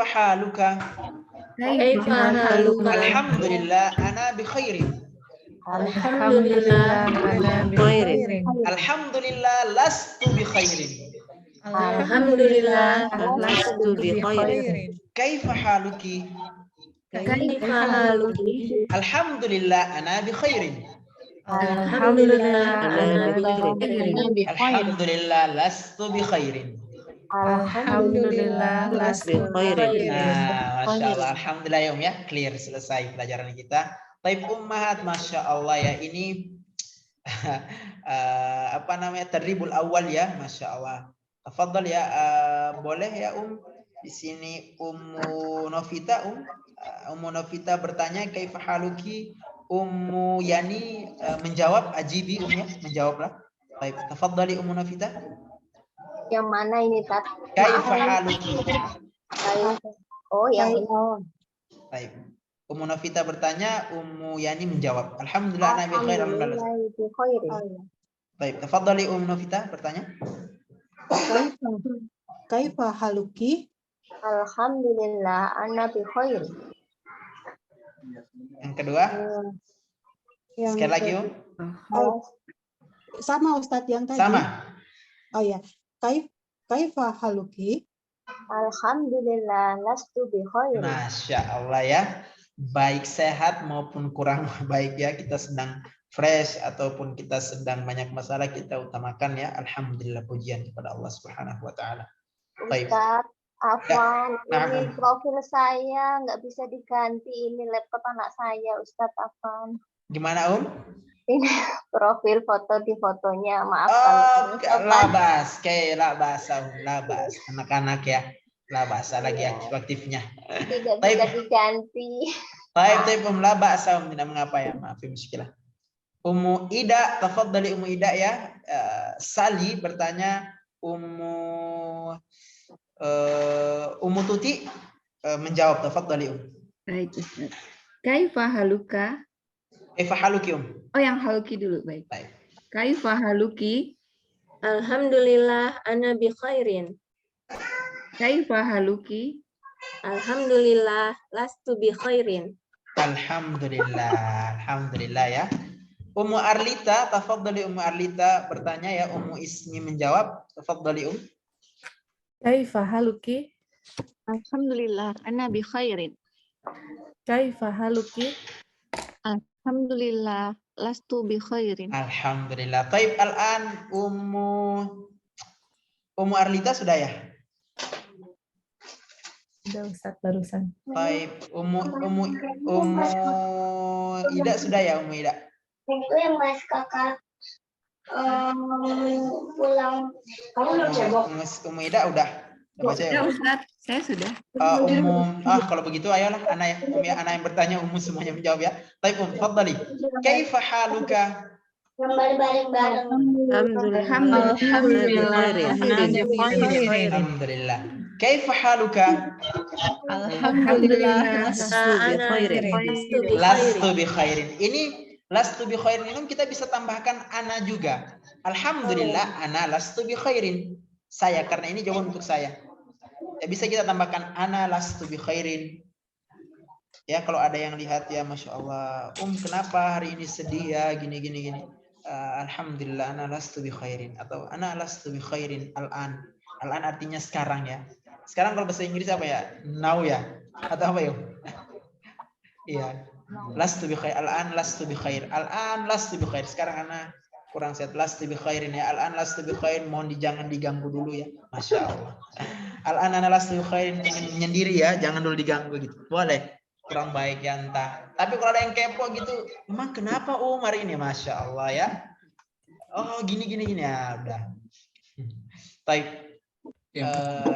haluka? Alhamdulillah ana bi khairin. Alhamdulillah ana bi khairin. Alhamdulillah lastu bi khairin. Alhamdulillah lastu bi khairin. Kaifa haluki? Kaifa haluki? Alhamdulillah ana bi khairin. Alhamdulillah ana bi khairin. Alhamdulillah lastu bi khairin. Alhamdulillah lastu bi khairin. Nah, masya Allah, alhamdulillah ya, clear, selesai pelajaran kita. Taib ummahat, masya Allah ya, ini apa namanya tadribul awal ya, masya Allah. Tafadhal ya, boleh ya di sini Ummu Novita Ummu Novita bertanya kaifa haluki, Ummu Yani menjawab, ajibi ya, menjawablah. Baik, tafadhali Ummu Novita. Yang mana ini, Tat? Kaifa haluki. Oh, yang ini. Baik. Ummu Novita bertanya, Ummu Yani menjawab. Alhamdulillah ana bi khair. Baik, tafadhali Ummu Novita bertanya. Kaifa haluki? Alhamdulillah ana bi khair. Yang kedua. Sekali lagi, Sama Ustadz yang tadi. Sama. Oh ya. Kaifa haluki? Alhamdulillah lastu bi khair. Masya Allah ya. Baik sehat maupun kurang baik ya, kita sedang fresh ataupun kita sedang banyak masalah, kita utamakan ya alhamdulillah, pujian kepada Allah Subhanahu wa taala. Baik. Ustaz, afwan, Ya. ini profil saya nggak bisa diganti, ini laptop anak saya, Ustaz, afwan. Gimana Ini profil foto di fotonya, maaf Oh, kalau labas, kayak labas. Anak-anak ya, labas lagi aktifnya. tidak bisa diganti. Taib labas, tidak mengapa ya, maaf muskilah. Ummu Ida, tafadhali Ummu Ida ya. Sali bertanya, Ummu Tuti menjawab, tafadhali Baik, Ustaz. Kaifa haluka? Kaifa haluki Oh, yang haluki dulu, baik. Kaifa haluki? Alhamdulillah, ana bi khairin. Kaifa haluki? Alhamdulillah, lastu bi khairin. Alhamdulillah ya. Ummu Arlita, tafadhali Ummu Arlita bertanya ya, Ummu Ismi menjawab, tafadhali Kaifa haluki? Alhamdulillah, ana bi khairin. Kaifa haluki? Alhamdulillah, lastu bi khairin. Alhamdulillah. Taib al-an Ummu Arlita sudah ya? Sudah Ustaz barusan. Taib Ummu Ida sudah ya, Ummu Ida? Itu yang pas kakak pulang. Kamu belum cebok? Ummu Ida udah baca ya? Ya, Ustaz, saya sudah. Kalau begitu ayolah Ana ya, Ana yang bertanya, Ummu semuanya menjawab ya. Taib tafadhali. Kaifa haluka? Bareng-bareng. Alhamdulillah. Kaifa haluka? Alhamdulillah. Lastu bi khairin. Ini lastu bi khairin ini kita bisa tambahkan ana juga. Alhamdulillah, ana lastu bi khairin. Saya, karena ini jawaban untuk saya. Ya, bisa kita tambahkan ana lastu bi khairin. Ya, kalau ada yang lihat ya, Masya Allah, kenapa hari ini sedih ya, gini. Alhamdulillah, ana lastu bi khairin. Atau ana lastu bi khairin al-an. Al-an artinya sekarang ya. Sekarang kalau bahasa Inggris apa ya? Now ya. Atau apa ya? Iya. Lastu bi khair. Al-an lastu bi khair. Al-an lastu bi khair. Sekarang ana kurang sehat. Lastu bi khairin ya. Al-an lastu bi khair. Mohon jangan diganggu dulu ya. Masya Allah. Al-an ana lastu bi khairin. Menyendiri ya. Jangan dulu diganggu gitu. Boleh. Kurang baik ya entah. Tapi kalau ada yang kepo gitu, emang kenapa hari ini? Masya Allah ya. Oh gini ya udah. Baik.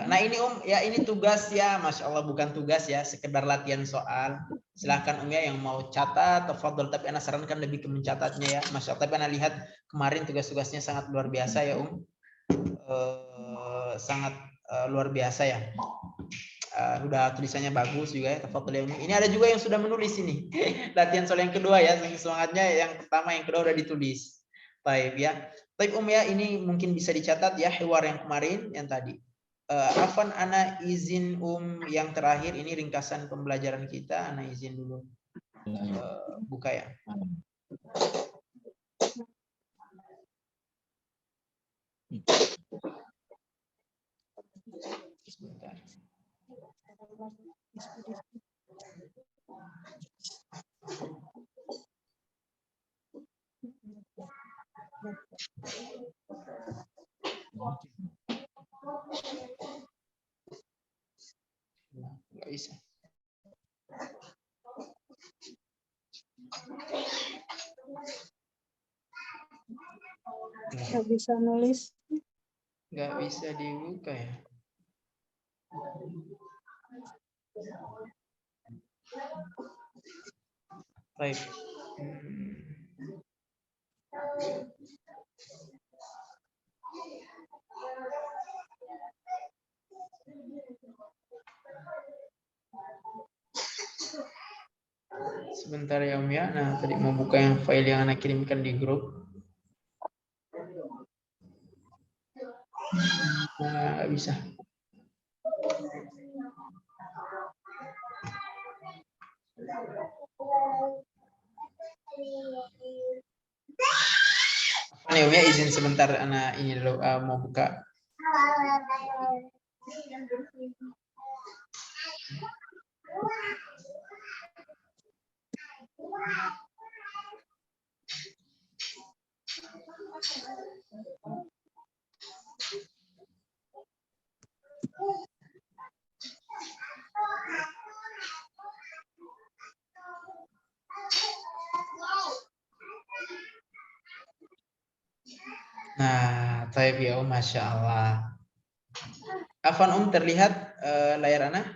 Nah ini ya ini tugas ya, Masya Allah, bukan tugas ya, sekedar latihan soal. Silahkan ya yang mau catat, tafadhol, tapi Ana sarankan lebih ke mencatatnya ya, Masya Allah. Tapi Ana lihat kemarin tugas-tugasnya sangat luar biasa ya sangat luar biasa ya. Udah tulisannya bagus juga ya, tafadhol ya. Ini ada juga yang sudah menulis ini. Latihan soal yang kedua ya, semangatnya yang pertama, yang kedua udah ditulis. Baik ya. Baik ya, ini mungkin bisa dicatat ya hiwar yang kemarin yang tadi. Afan, Ana izin yang terakhir ini ringkasan pembelajaran kita. Ana izin dulu buka ya. Sebentar. Nggak bisa. Nggak bisa nulis. Nggak bisa dibuka ya. Baik. Sebentar ya ya. Nah, tadi mau buka yang file yang Ana kirimkan di grup. Nah, nggak bisa. Ya izin sebentar, Ana ini dulu mau buka. Nah, taib ya Masya Allah. Afan terlihat layar Ana?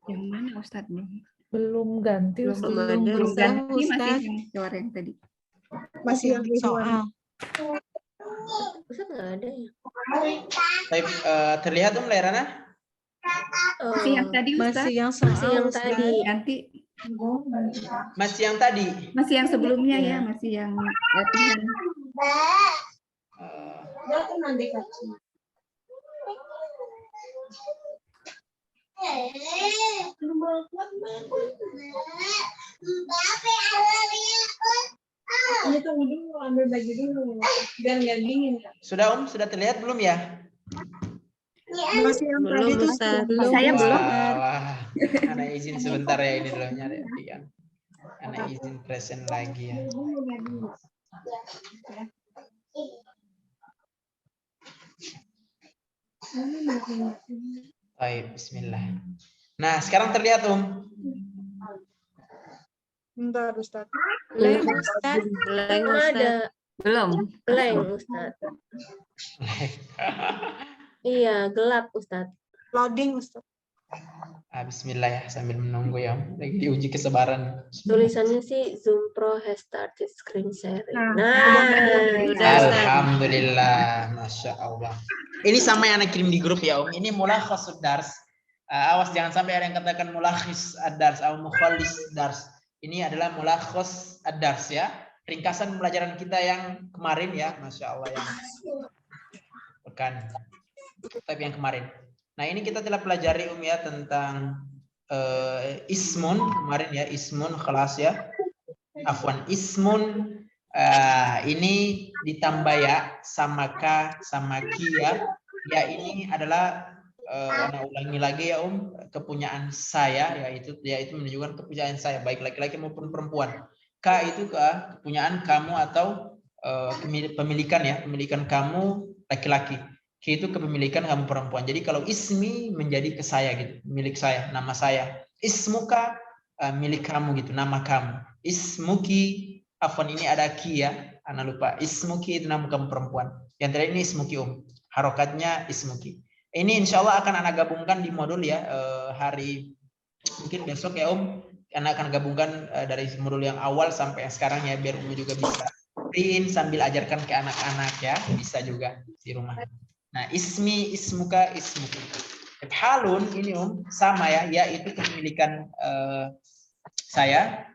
Yang mana Ustadz? Belum ganti Belum Ustaz. ada. Belum Ustaz. ganti, masih Ustaz. yang suara yang tadi. Masih yang soal. Ustaz nggak ada ya? Taib, terlihat layar Ana? Masih yang tadi Ustadz. Masih yang soal. Masih yang Ustaz. tadi. Ganti. Masih yang tadi? Masih yang sebelumnya Iya. ya, masih yang latihan. Sudah sudah terlihat belum ya? Masih yang Belum, tadi tuh Ustaz. belum. Saya belum. Wah, Ana izin sebentar ya ini dulu nyari kan. Ana izin present lagi ya. Baik, bismillah. Nah, sekarang terlihat Bentar Ustaz. Belum, Ustaz. Blank, Ustaz. Belum. Blank, Ustaz. Iya, gelap, Ustaz. Loading Ustaz. Bismillah ya, sambil menunggu ya. Lagi diuji kesabaran. Tulisannya sih Zoom Pro has started screen sharing. Nah, Nah, udah, Ustaz. Alhamdulillah, Masya Allah. Ini sama yang Ana kirim di grup ya Ini mulakhas dars. Awas jangan sampai ada yang katakan mulakhis ad-dars atau mukhallis dars. Ini adalah mulakhas ad-dars ya. Ringkasan pelajaran kita yang kemarin ya, Masya Allah yang pekan. Tapi yang kemarin. Nah ini kita telah pelajari ya tentang ismun kemarin ya, ismun kelas ya. Afwan, ismun ini ditambah ya sama ka sama ki ya. Ya ini adalah Ana ulangi lagi ya kepunyaan saya yaitu menunjukkan kepunyaan saya baik laki-laki maupun perempuan. Ka itu kepunyaan kamu atau pemilikan ya, pemilikan kamu laki-laki. Ki itu kepemilikan kamu perempuan. Jadi kalau ismi menjadi ke saya gitu, milik saya, nama saya. Ismuka milik kamu gitu, nama kamu. Ismuki, afwan ini ada ki ya, Ana lupa. Ismuki itu nama kamu perempuan. Yang terakhir ini ismuki harokatnya ismuki. Ini insya Allah akan Ana gabungkan di modul ya hari mungkin besok ya Ana akan gabungkan dari modul yang awal sampai yang sekarang ya biar juga bisa print sambil ajarkan ke anak-anak ya bisa juga di rumah. Nah ismi, ismuka, ismuki. Halun ini sama ya itu kepemilikan saya.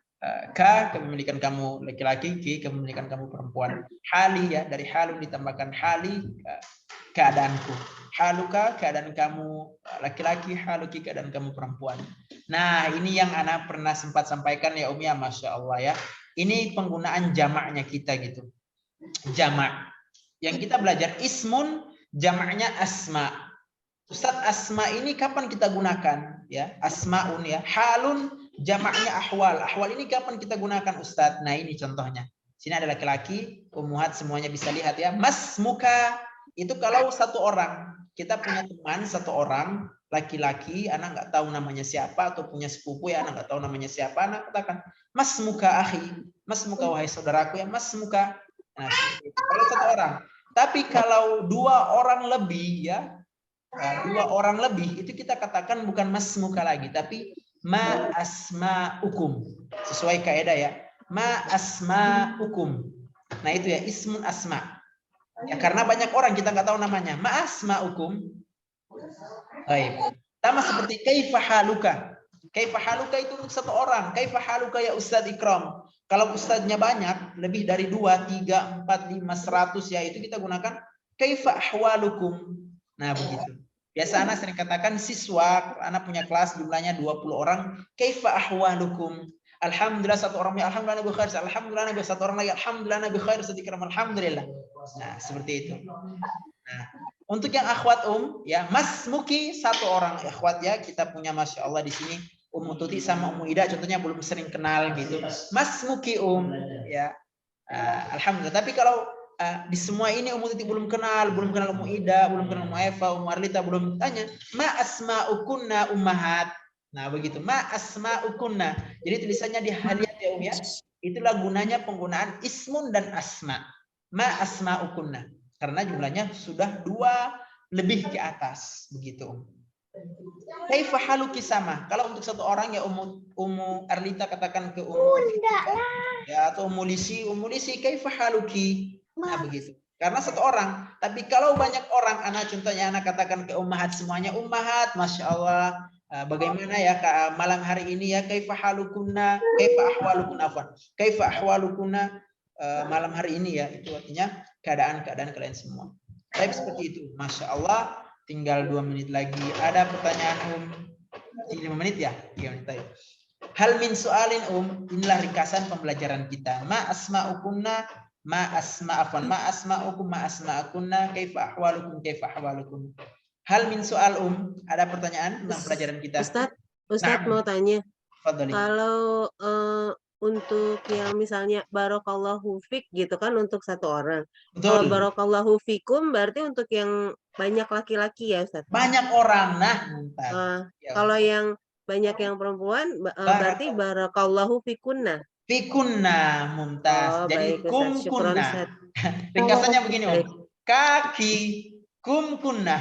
Ka kepemilikan kamu laki-laki, ki kepemilikan kamu perempuan. Hali ya dari halun ditambahkan hali keadaanku. Haluka keadaan kamu laki-laki, haluki keadaan kamu perempuan. Nah ini yang Ana pernah sempat sampaikan ya ya Masya Allah ya. Ini penggunaan jamaknya kita gitu. Jamak. Yang kita belajar ismun jamaknya asma. Ustadz asma ini kapan kita gunakan ya? Asmaun ya. Halun jamaknya ahwal. Ahwal ini kapan kita gunakan Ustadz? Nah ini contohnya. Sini ada laki-laki, ummuhat semuanya bisa lihat ya. Mas muka itu kalau satu orang. Kita punya teman satu orang laki-laki, anak nggak tahu namanya siapa atau punya sepupu ya anak nggak tahu namanya siapa, anak katakan mas muka akhi, mas muka wahai saudaraku ya mas muka. Nah, kalau satu orang. Tapi kalau dua orang lebih ya, dua orang lebih itu kita katakan bukan mas muka lagi, tapi ma asma ukum sesuai kaidah ya, ma asma ukum. Nah itu ya ismun asma. Ya karena banyak orang kita nggak tahu namanya. Ma'asma'ukum. Baik. Sama seperti kaifa haluka. Kaifa haluka itu untuk satu orang. Kaifa haluka ya Ustaz Ikram. Kalau ustadznya banyak, lebih dari 2, 3, 4, 5, 100 ya itu kita gunakan kaifa ahwalukum. Nah begitu. Biasa anak sering katakan siswa, anak punya kelas jumlahnya 20 orang. Kaifa ahwalukum. Alhamdulillah satu orang alhamdulillah nabi khair, alhamdulillah nabi satu orang lagi alhamdulillah nabi khair, sedikit alhamdulillah. Nah, seperti itu. Nah, untuk yang akhwat ya Mas Muki satu orang akhwat ya, kita punya Masya Allah di sini Ummu Tuti sama Ummu Ida contohnya belum sering kenal gitu. Mas Muki ya. Alhamdulillah. Tapi kalau di semua ini Ummu Tuti belum kenal Ummu Ida, belum kenal Ummu Eva, Ummu Arlita belum tanya, ma asma'ukunna ummahat. Nah begitu, ma asma'ukunna. Jadi tulisannya di lihat ya ya. itulah gunanya penggunaan ismun dan asma. Ma asma'ukunna. Karena jumlahnya sudah 2 lebih ke atas. Begitu. Kaifa haluki sama. Kalau untuk satu orang ya Ummu Arlita katakan ke Ummu ya, atau Ummu Lisi kaifa haluki. Nah begitu. Karena satu orang. Tapi kalau banyak orang, contohnya anak katakan ke ummahat semuanya, ummahat, masya Allah. Bagaimana ya malam hari ini ya, kaifa halukunna, kaifa ahwalukunna, afwan. Kaifa ahwalukunna malam hari ini ya, itu artinya keadaan kalian semua. Tapi seperti itu, masya Allah. Tinggal 2 menit lagi. Ada pertanyaan 5 menit ya, 3 menit lagi. Hal min soalin inilah ringkasan pembelajaran kita. Ma asma'ukunna, ma asma'afan, ma asma'ukum, ma asma'akunna, kaifa ahwalukum, kaifa ahwalukum. Hal min soal ada pertanyaan tentang pelajaran kita? Ustadz mau tanya. Fadhali. Kalau untuk yang misalnya barakallahu fik gitu kan untuk satu orang. Betul. Kalau barakallahu fikum berarti untuk yang banyak laki-laki ya Ustadz? Banyak orang. Ya. Kalau yang banyak yang perempuan berarti barakallahu fikunna. Fikunna, Mumtaz. Jadi baik, kumkunna. Ringkasannya begini, kaki kumkunna.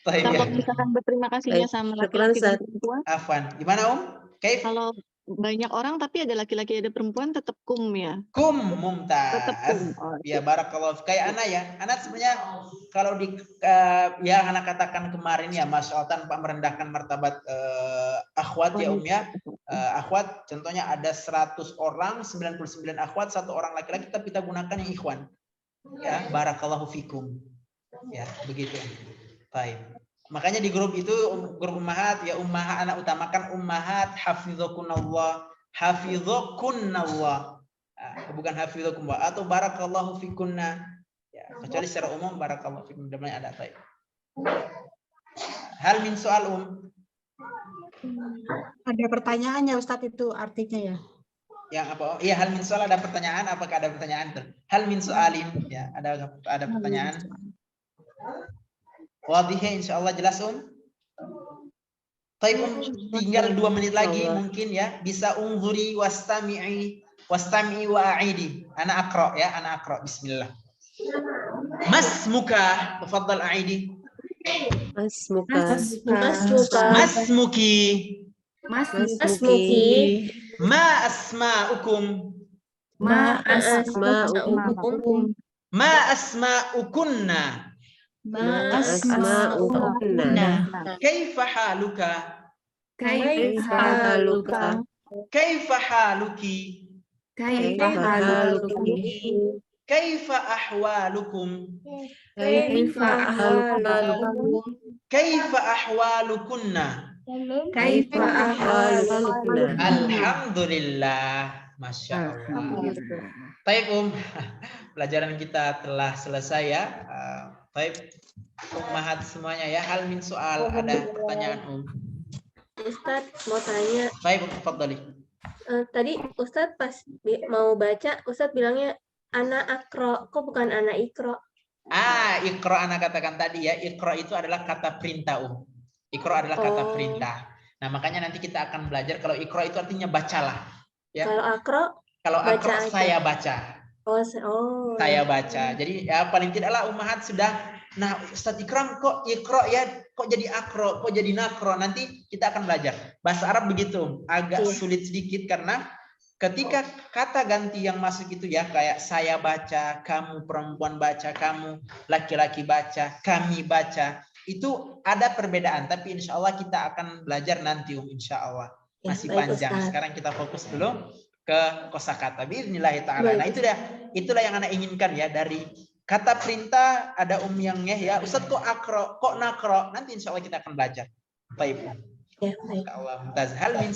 Kalau misalkan berterima kasihnya sama laki-laki dan perempuan. Afwan. Gimana Kaif? Kalau banyak orang tapi ada laki-laki ada perempuan tetap kum ya. Kum, Mumtaz. Tetap kum. Ya barakallah. Kayak Ana ya. Ana sebenarnya kalau di yang Ana katakan kemarin ya, Masya Allah, tanpa merendahkan martabat akhwat ya ya. Akhwat contohnya ada 100 orang, 99 akhwat, 1 orang laki-laki, tapi kita gunakan yang ikhwan. Ya, barakallahu fikum. Ya, begitu. Baik. Makanya di grup itu, grup ummahat, ya ummahat, anak utamakan ummahat, hafizakunallah, hafizakunallah. Bukan hafizakumullah, atau barakallahu fikunna. Ya, kecuali secara umum, barakallahu fikum, namanya ada. Baik. Hal min soal Ada pertanyaannya Ustadz itu artinya ya? Yang apa? Iya, hal min soal ada pertanyaan, apakah ada pertanyaan? Hal min soalin, ya, ada pertanyaan. Wadihnya insyaallah jelas Taib tinggal 2 menit lagi mungkin ya, bisa unzuri wastami'i wa a'idi. Ana aqra ya, ana aqra. Bismillah. Masmuka, tafadhal a'idi. Masmuka. Masmuki. Masmuki. Ma asma'ukum. Ma asma'ukum. Ma asma'ukunna. Ma asma'ukunna. Kaifa haluka? Kaifa haluka. Kaifa haluki? Kaifa haluki. Kaifa ahwalukum? Kaifa ahwalukum. Kaifa ahwalukunna? Kaifa ahwalukunna. Alhamdulillah. Masya Allah. Baik pelajaran kita telah selesai ya. Baik, ummahat semuanya ya. Hal min soal, ada pertanyaan Ustadz mau tanya. Baik, tafadhali. Tadi Ustadz pas mau baca, Ustadz bilangnya anak akro, kok bukan anak ikro? Ikro anak katakan tadi ya. Ikro itu adalah kata perintah Ikro adalah kata perintah. Nah makanya nanti kita akan belajar kalau ikro itu artinya bacalah. Ya. Kalau akro saya baca. Saya baca. Jadi ya paling tidaklah ummahat sudah. Nah Ustaz Ikram kok ikro ya, kok jadi akro, kok jadi nakro. Nanti kita akan belajar. Bahasa Arab begitu, agak sulit sedikit karena ketika kata ganti yang masuk itu ya kayak saya baca, kamu perempuan baca, kamu laki-laki baca, kami baca. Itu ada perbedaan, tapi insya Allah kita akan belajar nanti insya Allah. Masih panjang. Sekarang kita fokus dulu ke kosakata biiznillah taala. Nah itulah yang anak inginkan ya, dari kata perintah ada yang ya Ustaz kok akro, kok nakro, nanti insya Allah kita akan belajar. Baik. Ya, baik. Allah hal min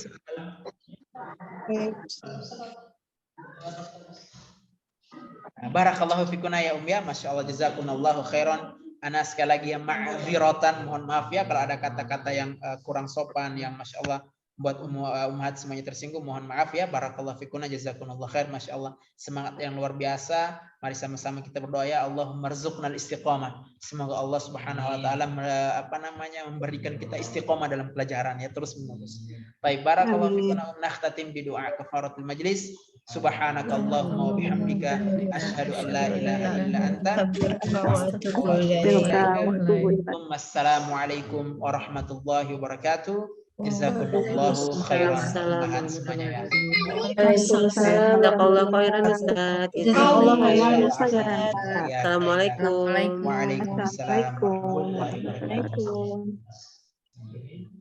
barakallahu fikuna ya ya, masya Allah, jazakumullahu khairan. Ana sekali lagi yang ma'dziratan, mohon maaf ya kalau ada kata-kata yang kurang sopan yang masya Allah buat ummahat semuanya tersinggung, mohon maaf ya. Barakallahu fikuna, jazakumullahu khair, masya Allah, semangat yang luar biasa. Mari sama-sama kita berdoa ya Allahumma rzuqnal istiqamah. Semoga Allah Subhanahu wa taala memberikan kita istiqamah dalam pelajaran ya, terus menerus. Baik, barakallahu fikuna, nakhtatim bi doa kafaratul majlis. Subhanakallahumma wa bihamdika asyhadu an la ilaha illa anta Assalamualaikum warahmatullahi wabarakatuh. Jazakumullahu khairan teman semuanya ya. Waalaikumsalam. Jazakallahu khairan Ustaz. Jazakallahu khairan Ustaz. Assalamualaikum. Waalaikumsalam warahmatullahi wabarakatuh. Waalaikumsalam.